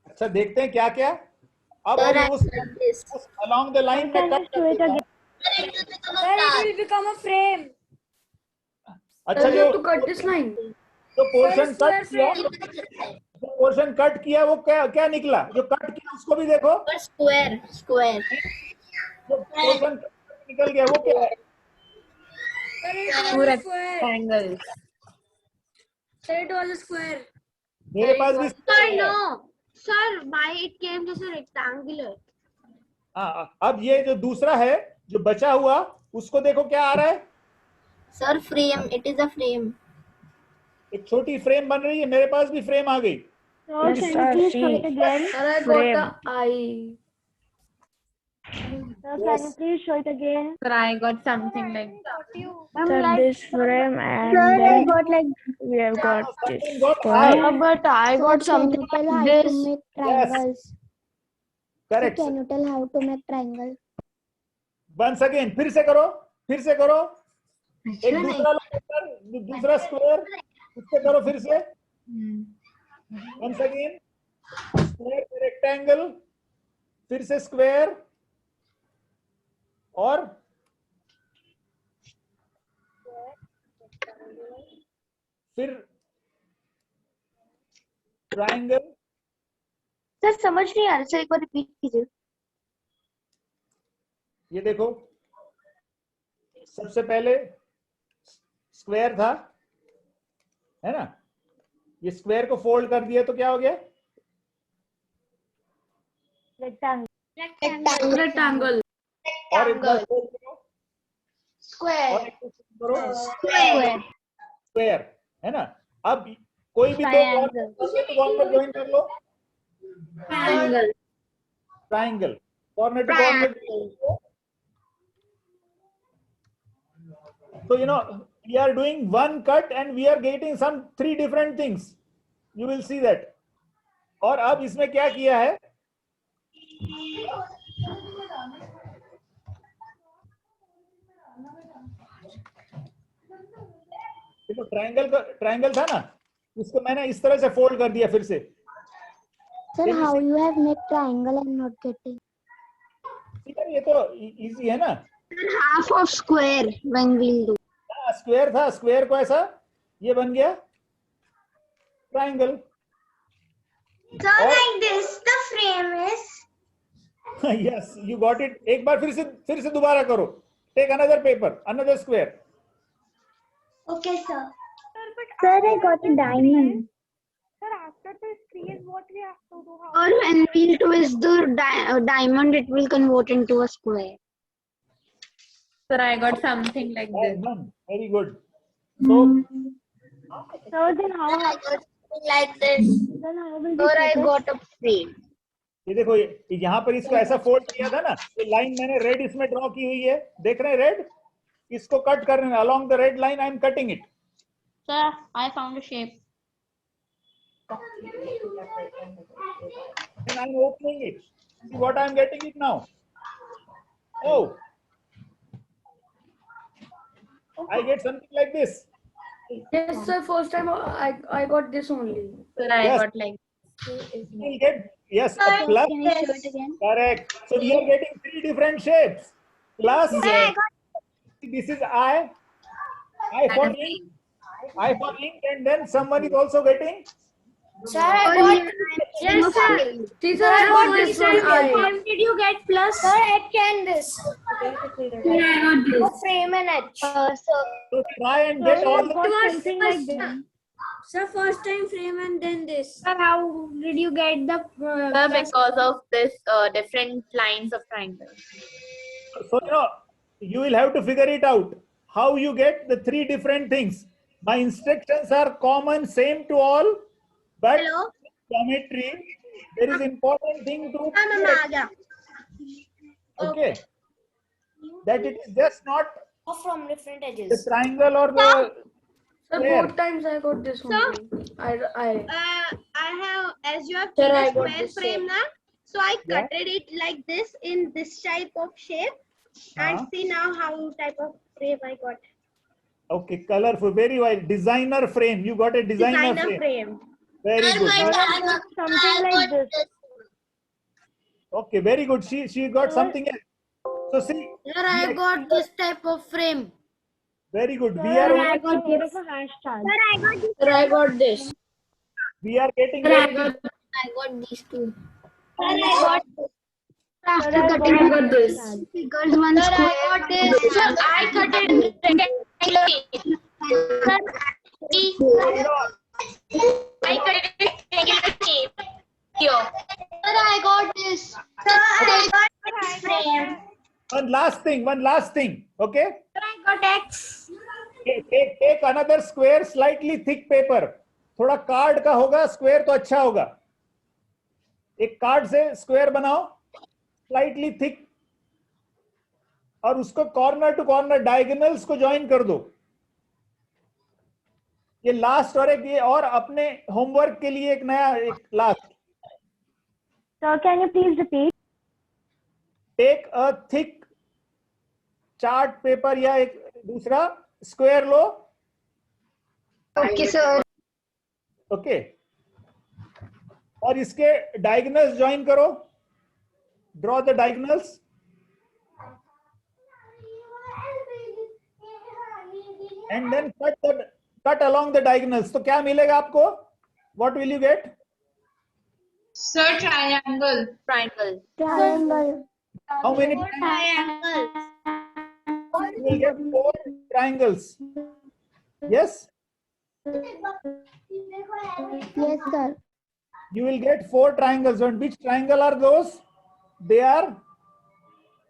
अच्छा, देखते हैं क्या क्या. अब Sir, हम this. उस along the line में कट कर देते हैं. Sir, it will become a frame. अच्छा, Sir, you जो have to cut this line. Portion Square cut किया, frame. जो पोर्शन कट किया वो क्या क्या निकला? जो कट किया उसको भी देखो, Square. Square. जो पोर्शन निकल गया वो क्या है? Sir, it was a square. Rectangle. Sir, it was a square. मेरे पास भी Sir, no. Sir, why it came just a rectangular? हाँ. अब ये जो दूसरा है जो बचा हुआ उसको देखो क्या आ रहा है. Sir, frame. It is a frame. एक छोटी फ्रेम बन रही है. मेरे पास भी फ्रेम आ गई. Sir, can you please show it again? Sir, I got a eye. Sir, can you please show it again? Sir, I got something like Sir, This frame and Sir, I then got like we have got this Something got square. high. But I got something tell how like to this. make Yes. triangles. Correct. Can you tell how to make triangle? Once again, फिर से करो, फिर से करो. एक दूसरा लो, दूसरा square, उससे करो फिर से. Once again, स्क्वायर रेक्टेंगल, फिर से स्क्वायर और फिर ट्राइंगल। सर समझ नहीं आ रहा, सर एक बार रिपीट कीजिए। ये देखो, सबसे पहले स्क्वायर था, है ना? ये स्क्वायर को फोल्ड कर दिया तो क्या हो गया? Rectangle. और एक बार fold करो, और एक बार fold करो, स्क्वायर, है ना? अब कोई भी दो कॉर्नर ज्वाइन कर लो। Triangle. Triangle, corner to corner. So we are doing one cut and we are getting some 3 different things. You will see that. और अब इसमें क्या किया है? देखो, ट्राइंगल था ना, इसको मैंने इस तरह से फोल्ड कर दिया फिर से। Sir, how you have made triangle and not getting? ये तो इजी है ना। Sir, half of square when we'll do. Square था, स्क्वायर को ऐसा ये बन गया triangle. So like this, the frame is. Yes, you got it. एक बार फिर से दोबारा करो। Take another paper, another square. Okay, sir. Sir, I got a diamond. Sir, after this crease, what we have to do? Or when we'll twist the diamond, it will convert into a square. Sir, I got something like this. Very good. So So then how I got Like this. then how will Or I got a frame. ये देखो, यहाँ पर इसको ऐसा fold किया था ना, ये लाइन मैंने रेड इसमें ड्रॉ की हुई है, देख रहे हैं रेड? इसको कट करना है, along the red line I am cutting it. Sir, I found a shape. And I am opening it. See what I am getting it now. Oh, I get something like this. Yes, sir. First time I got this only. Sir, I Yes. got like We'll get, yes, a plus. Can you show it again? Correct. So we are getting 3 different shapes. Plus, this is I for ink, and then someone is also getting. Sir, I got Yes, sir. See, sir, I got this one. When did you get plus? Sir, I can this. Frame and edge. So try and get all the. Something like this. Sir, first time frame and then this. Sir, how did you get the? Sir, because of this different lines of triangle. So you will have to figure it out how you get the 3 different things. My instructions are common, same to all, but geometry there is important thing to okay, that it is just not From different the edges. triangle or the Sir, square. both times I got this only. I I have, as you have Sir, seen I a got square this frame shape. now, so I Yeah. cutted it like this in this type of shape, and see now how type of frame I got. Okay, colorful, very well. Designer frame. You got a designer frame. Very good. Something like this. Okay, very good. She got something else. So see, Sir, I got this type of frame. very good. We are Sir, I got this. Sir, I got this. we are getting. I got these two. Sir, I got After cutting, I got this. Figures one square. I got this. Sir, I cut it rectangular. Sir, I cut it rectangular shape. Here. Sir, I got this. Sir, I got this frame. One last thing. Okay. Sir, I got X. Take another square, slightly thick paper. थोड़ा card का होगा, square तो अच्छा होगा। एक card से square बनाओ, slightly thick, और उसको कॉर्नर टू कॉर्नर डायगोनल्स को ज्वाइन कर दो। ये लास्ट और एक ये और अपने होमवर्क के लिए एक नया एक last. Sir, can you please repeat? Take a thick chart paper या एक दूसरा स्क्वायर लो। Okay, sir. ओके, और इसके डायगोनल्स ज्वाइन करो। Draw the diagonals. And then cut along the diagonals. तो क्या मिलेगा आपको? What will you get? Sir, triangle. Triangle. Triangle. How many Triangle. You will get 4 triangles. Yes? Yes, sir. You will get 4 triangles. And which triangle are those? They are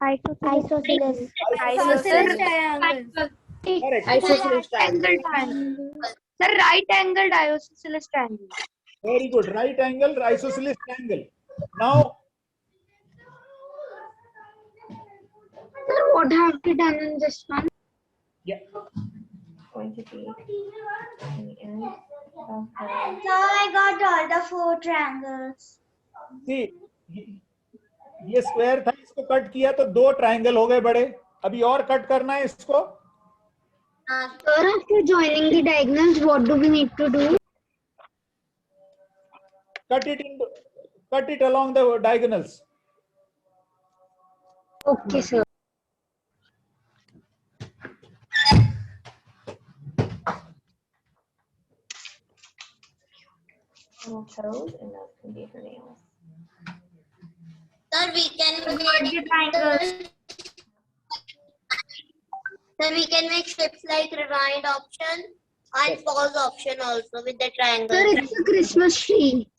Isosceles. Isosceles triangle. correct. Isosceles triangle. Sir, right angled isosceles triangle. Very good. Right angle, isosceles triangle. Now, Sir, what have we done in this one? yeah. So I got all the 4 triangles. See, ये square था, इसको cut किया तो 2 triangle हो गए बड़े. अभी और कट करना है इसको. Sir, after joining the diagonals, what do we need to do? Cut it along the diagonals. Okay, sir. Sir, we can make triangles. Sir, we can make shapes like rewind option and pause option also with the triangle. Sir, it's a Christmas tree.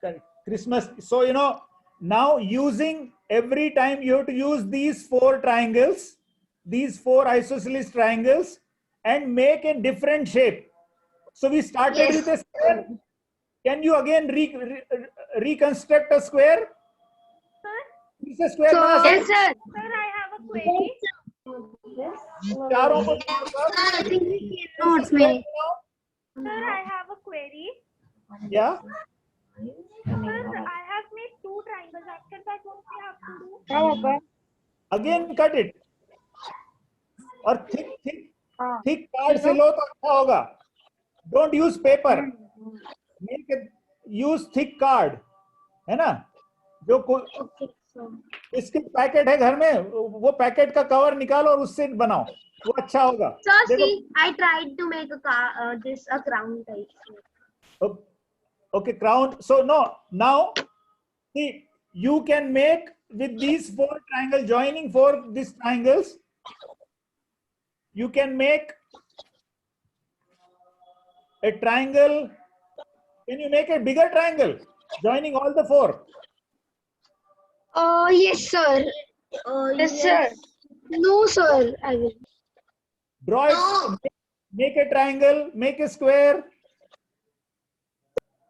Correct. Christmas. So, you know, now using every time you have to use these 4 triangles, these 4 isosceles triangles, and make a different shape. So we started with a square. Can you again reconstruct a square? It's a square. Yes, sir. चारों को I think we cannot make. Sir, I have a query. Yeah. Sir, I have made 2 triangles. After that, what we have to do? Again cut it. और thick card से लो तो अच्छा होगा. Don't use paper. Use thick card, है ना? जो इसके packet है घर में, वो पैकेट का कवर निकालो और उससे बनाओ, वो अच्छा होगा. Sir, see, I tried to make a crown type. Okay, crown. So now see, you can make with these 4 triangles, joining 4 these triangles, you can make a triangle. Can you make a bigger triangle joining all the 4? Yes, sir. Yes, sir. No, sir. I will. Draw it. Make a triangle. Make a square.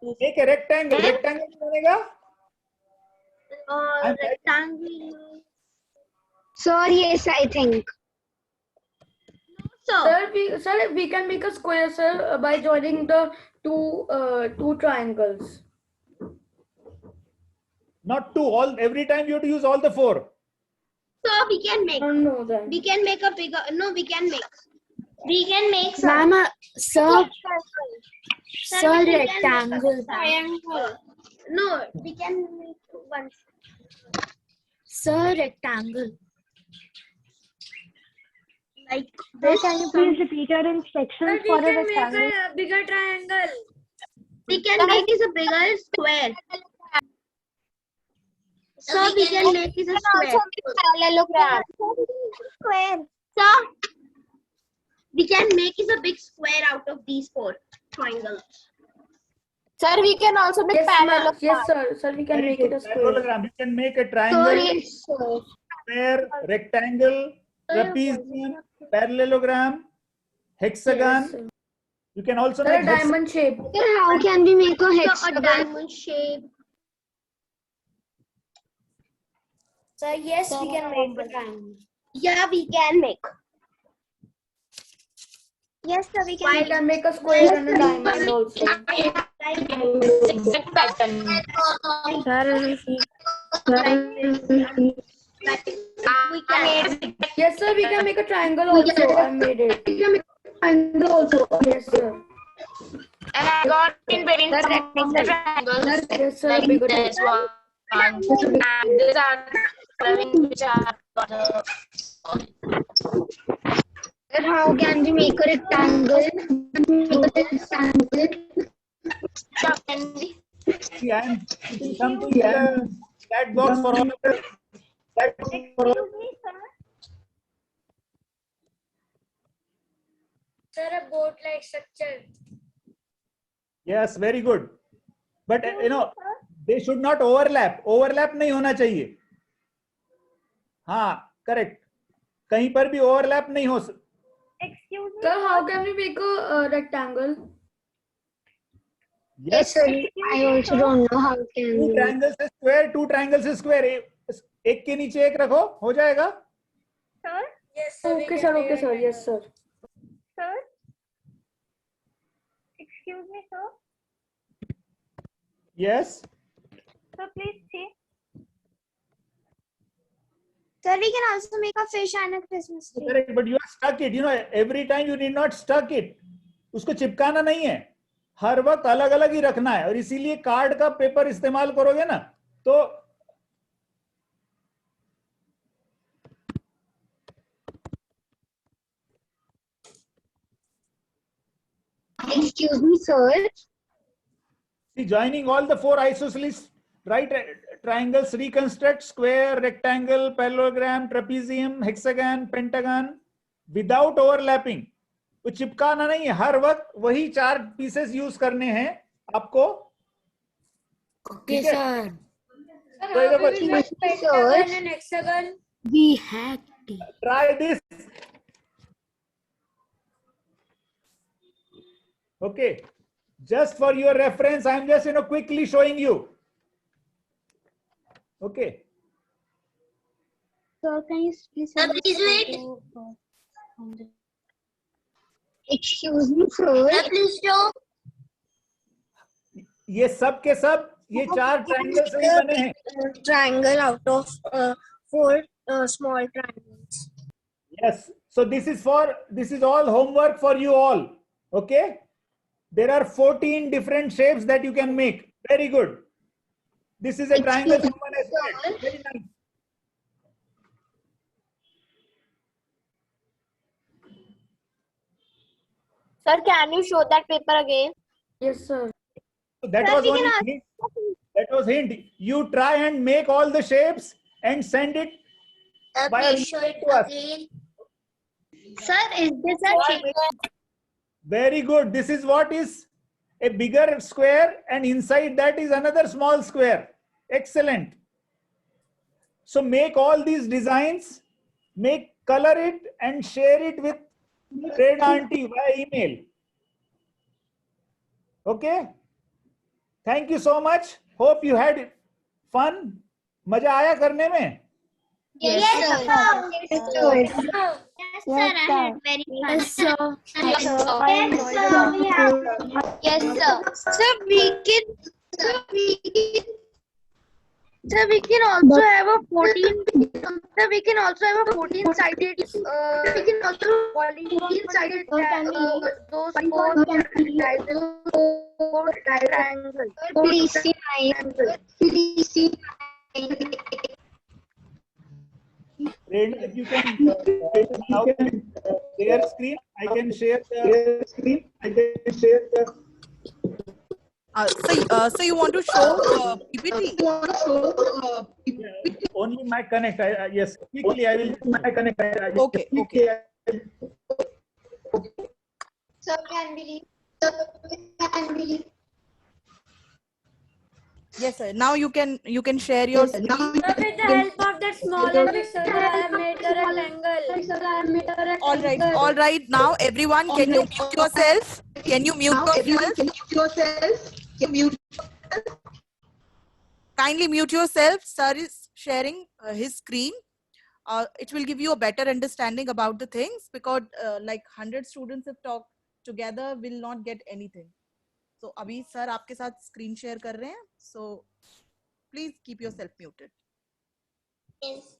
Make a rectangle. Rectangle बनेगा? Rectangle. Sir, yes, I think. Sir, we can make a square, sir, by joining the two triangles. Not 2. Every time you have to use all the 4. So we can make. No, then. We can make a bigger. No, we can make. We can make. Ma'am, sir, Sir, rectangle. Triangle. No, we can make one. Sir, rectangle. Like Sir, can you please repeat your instructions for a Make rectangle? a bigger triangle. we can make is a bigger square. So we can make is a square. Parallelogram. Square. So we can make is a big square out of these 4 triangles. Sir, we can also make Yes, parallel. yes, sir. Sir, we can Very make good. it a square. Parallelogram. You can make a Sir, triangle, yes, sir. square, rectangle, trapezium, parallelogram, hexagon. Yes, sir. You can also Sir, make diamond shape. Sir, how can we make a So a hexagon? diamond shape. Sir, yes, we can make a triangle. Yeah, we can make. Yes, sir, we We can make a square and a diamond also. Exact pattern. We can. Yes, sir, we can make a triangle also. I made it. We can make a triangle also. Yes, sir. And I got in between some of the triangles. Yes, sir. Like Bigger this one. And these are which are Sir, how can we make a rectangle? Make a rectangle. can be See, I am putting something in the chat box for all of you. Excuse me, sir. Sir, a boat-like structure. Yes, very good. But Excuse me, sir. they should not overlap. Overlap नहीं होना चाहिए. हाँ, correct. कहीं पर भी overlap नहीं हो. Excuse me. Sir, how can we make a rectangle? Yes. Sir, I also don't know how can Two we. triangles is square. Two triangles is square. एक के नीचे एक रखो, हो जाएगा. Sir. Yes, sir. Okay, sir. Okay, sir. Yes, sir. Sir. Excuse me, sir. Yes. Sir, please see. Sir, we can also make a fish and a Christmas tree. Correct, but you are stuck it. Every time you need not stuck it. उसको चिपकाना नहीं है. हर वक्त अलग अलग ही रखना है और इसीलिए कार्ड का पेपर इस्तेमाल करोगे ना तो Excuse me, sir. see, joining all the four isosceles right triangles reconstruct square, rectangle, parallelogram, trapezium, hexagon, pentagon without overlapping. तो चिपकाना नहीं है, हर वक्त वही चार पीसेस यूज करने हैं आपको. Okay, sir. Sir, how we make pentagon and hexagon? We had to. Try this. Okay. Just for your reference, I am just quickly showing you. Okay. Sir, can you please Sir, please wait. Excuse me, sir. Sir, please show. ये सब के सब ये चार triangle से ही बने हैं. Triangle out of four small triangles. Yes. So this is all homework for you all. Okay. There are 14 different shapes that you can make. Very good. This is a triangle. Someone has made. Very nice. Sir, can you show that paper again? Yes, sir. So that was only hint. That was hint. You try and make all the shapes and send it Sir, by please show it to us. again. Sir, is this a shape? Very good. This is what is a bigger square and inside that is another small square. Excellent. So make all these designs, color it and share it with Prerna Aunty via email. Okay. Thank you so much. Hope you had fun. मजा आया करने में? Yes, sir. Yes, sir. Yes, sir. I had very fun. Yes, sir. Yes, sir. Yes, sir. Sir, we can also have a 14. Sir, we can also have a 14-sided. We can also 14-sided. Those four triangles. Please see mine. Please see mine. Prerna, if you can now share screen, I can share the screen. So you want to show PPT? Only my connect. Yes, quickly I will my connect. Okay. Sir, can we Yes, sir. Now you can share your screen. Sir, with the help of that smaller picture, I have made a rectangle. All right. Now everyone, can you mute yourself? Can you mute yourself? Kindly mute yourself. Sir is sharing his screen. It will give you a better understanding about the things because like 100 students have talked together will not get anything. So अभी sir आपके साथ screen share कर रहे हैं. So please keep yourself muted. Yes.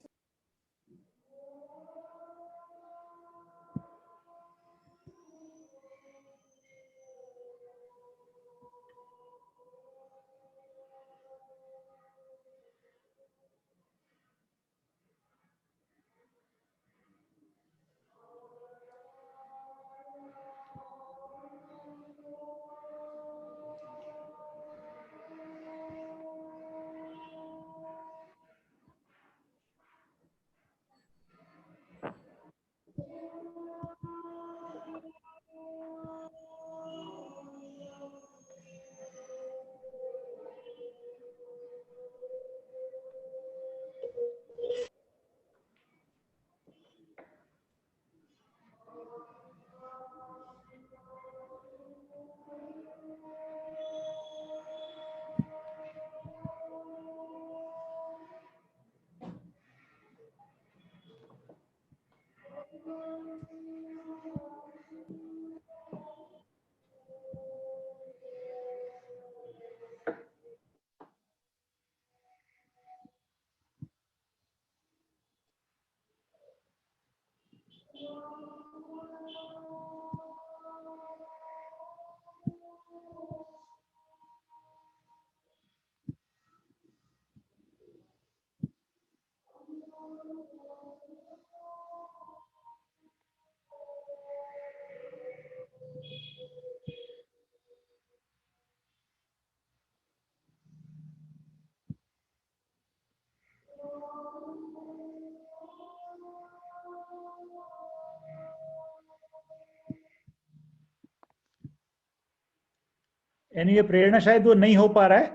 Anyway Prerna शायद वो नहीं हो पा रहा है.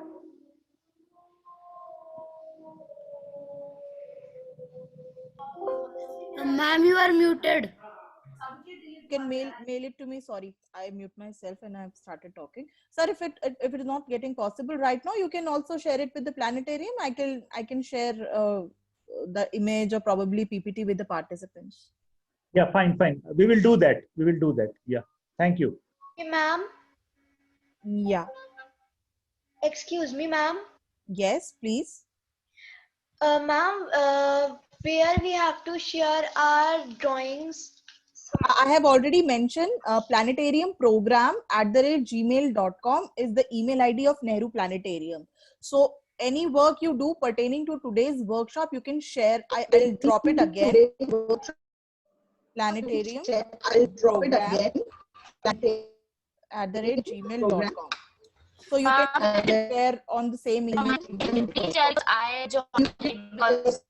Ma'am, you are muted. You can mail it to me. Sorry, I mute myself and I've started talking. Sir, if it is not getting possible right now, you can also share it with the planetarium. I can share the image or probably PPT with the participants. Yeah, fine. We will do that. Yeah, thank you. Hey, ma'am. Yeah. Excuse me, ma'am. Yes, please. Ma'am, where we have to share our drawings? I have already mentioned planetariumprogram@gmail.com is the email ID of Nehru Planetarium. So any work you do pertaining to today's workshop, you can share. I'll drop it again. Planetarium program@gmail.com. So you can share on the same email. I joined because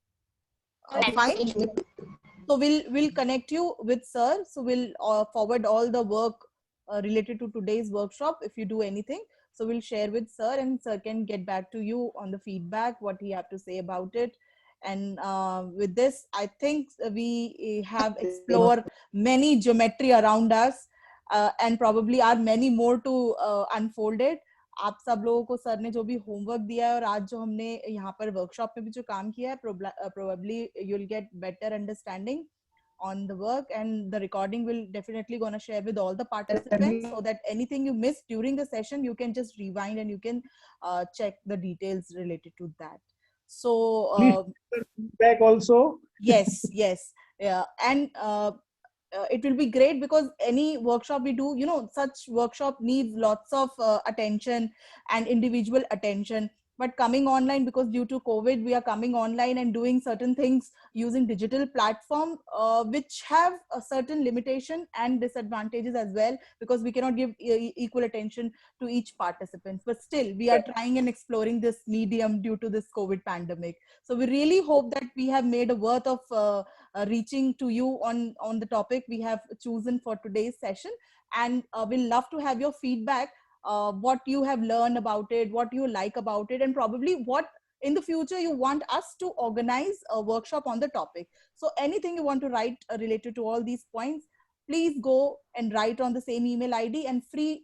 Fine. So we'll connect you with sir. So we'll forward all the work related to today's workshop. If you do anything, so we'll share with sir, and sir can get back to you on the feedback, what he have to say about it. And with this, I think we have explored many geometry around us, and probably are many more to unfold it. आप सब लोगों को sir ने जो भी homework दिया है और आज जो हमने यहाँ पर वर्कशॉप में भी जो काम किया है, probably you'll get better understanding on the work, and the recording will definitely gonna share with all the participants so that anything you missed during the session, you can just rewind and you can check the details related to that. So back also. Yes, yeah, and it will be great because any workshop we do, such workshop needs lots of attention and individual attention. But coming online, because due to COVID, we are coming online and doing certain things using digital platform, which have a certain limitation and disadvantages as well, because we cannot give equal attention to each participant. But still, we are trying and exploring this medium due to this COVID pandemic. So we really hope that we have made a worth of reaching to you on the topic we have chosen for today's session. And we'll love to have your feedback. What you have learned about it, what you like about it, and probably what in the future you want us to organize a workshop on the topic. So anything you want to write related to all these points, please go and write on the same email ID, and feel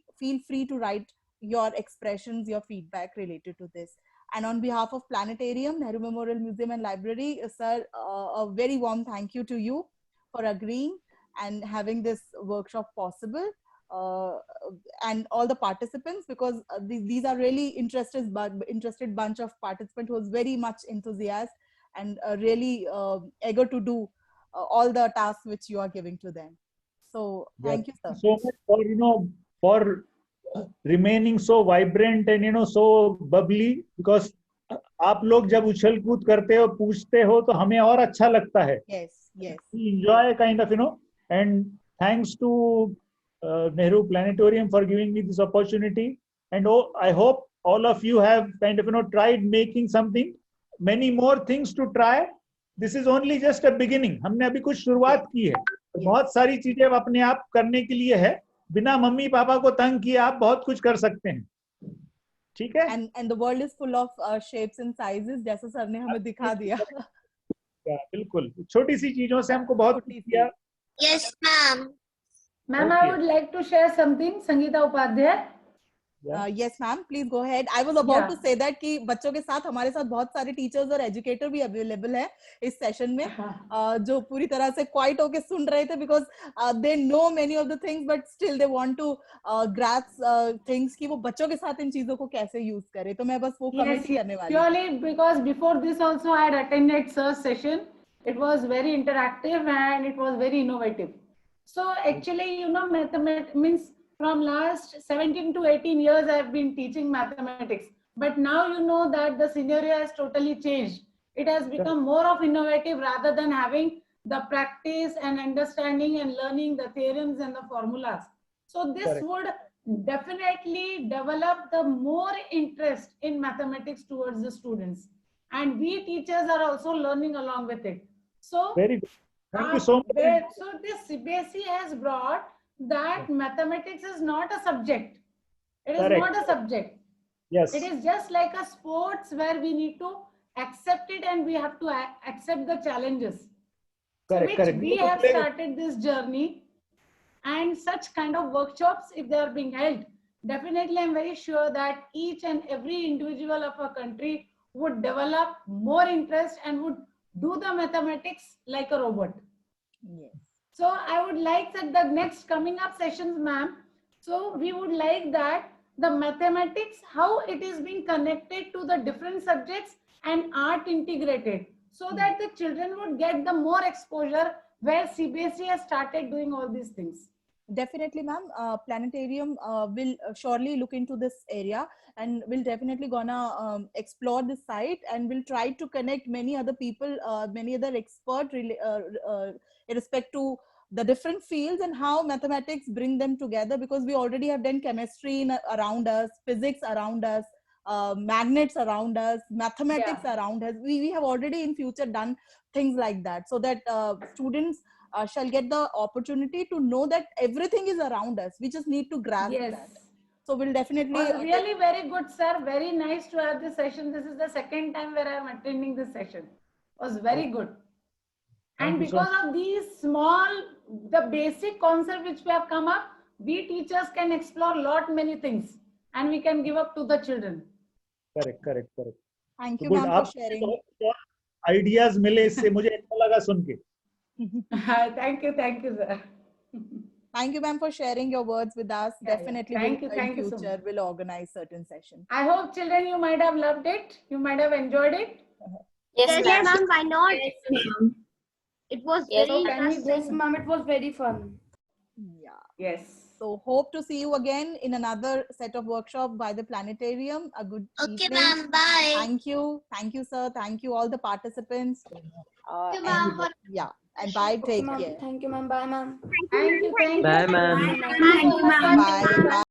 free to write your expressions, your feedback related to this. And on behalf of Planetarium, Nehru Memorial Museum and Library, sir, a very warm thank you to you for agreeing and having this workshop possible. And all the participants, because these are really interested bunch of participants who was very much enthusiastic and really eager to do all the tasks which you are giving to them. So thank you, sir. So much for remaining so vibrant and so bubbly, because आप लोग जब उछल कूद करते हो, पूछते हो, तो हमें और अच्छा लगता है. Yes. We enjoy kind of and thanks to Nehru Planetarium for giving me this opportunity, and I hope all of you have kind of tried making something, many more things to try. This is only just a beginning. हमने अभी कुछ शुरुआत की है, बहुत सारी चीजें अपने आप करने के लिए है, बिना मम्मी पापा को तंग किए आप बहुत कुछ कर सकते हैं. ठीक है? And the world is full of shapes and sizes, जैसा सर ने हमें दिखा दिया. बिल्कुल, छोटी सी चीजों से हमको बहुत कुछ किया. Yes, ma'am. Ma'am, I would like to share something. Sangeeta Upadhyay. Yes, ma'am. Please go ahead. I was about to say that कि बच्चों के साथ हमारे साथ बहुत सारे टीचर्स और एजुकेटर भी अवेलेबल है इस सेशन में, जो पूरी तरह से क्वाइट होके सुन रहे थे, because they know many of the things but still they want to grasp things कि वो बच्चों के साथ इन चीजों को कैसे यूज करें. तो मैं बस वो कमेंट करने वाली हूँ. Purely because before this also I had attended sir's session. It was very interactive and it was very innovative. So actually, mathematics means from last 17 to 18 years, I've been teaching mathematics. But now that the scenario has totally changed. It has become more of innovative rather than having the practice and understanding and learning the theorems and the formulas. So this would definitely develop the more interest in mathematics towards the students. And we teachers are also learning along with it. So very good. Thank you so much. So this CBSE has brought that mathematics is not a subject. It is Correct. not a subject. Yes. It is just like a sports where we need to accept it and we have to accept the challenges. Correct, Which correct. we have started this journey, and such kind of workshops, if they are being held, definitely I'm very sure that each and every individual of our country would develop more interest and would do the mathematics like a robot. Yes. So I would like that the next coming up sessions, ma'am, so we would like that the mathematics, how it is being connected to the different subjects and art integrated, so that the children would get the more exposure where CBSE has started doing all these things. Definitely, ma'am. Planetarium will surely look into this area, and will definitely gonna explore this site, and will try to connect many other people, many other experts, in respect to the different fields and how mathematics bring them together, because we already have done chemistry around us, physics around us, magnets around us, mathematics around us. We have already in future done things like that, so that students shall get the opportunity to know that everything is around us. We just need to grasp that. So we'll definitely. Well, really very good, sir. Very nice to have this session. This is the second time where I am attending this session. It was very good. And because of these small, the basic concept which we have come up, we teachers can explore many things, and we can give up to the children. Correct, correct, correct. Thank you, Good. ma'am, for sharing. Ideas मिले इससे मुझे अच्छा लगा सुन के. Thank you, sir. Thank you, ma'am, for sharing your words with us. Definitely, Thank we'll, you, thank in you so future, we'll organize certain sessions. I hope children, you might have loved it. You might have enjoyed it. Yes, ma'am. Why not? It was Yes, very yes, ma'am. It was very fun. Yeah. Yes. So hope to see you again in another set of workshop by the planetarium. A good Okay, evening. ma'am. Bye. Thank you, sir. Thank you all the participants. Thank you, ma'am. Yeah, and bye. Take Ma'am, care. thank you, ma'am. Bye, ma'am. Thank you. Bye, ma'am. Thank you, ma'am. Bye. Bye.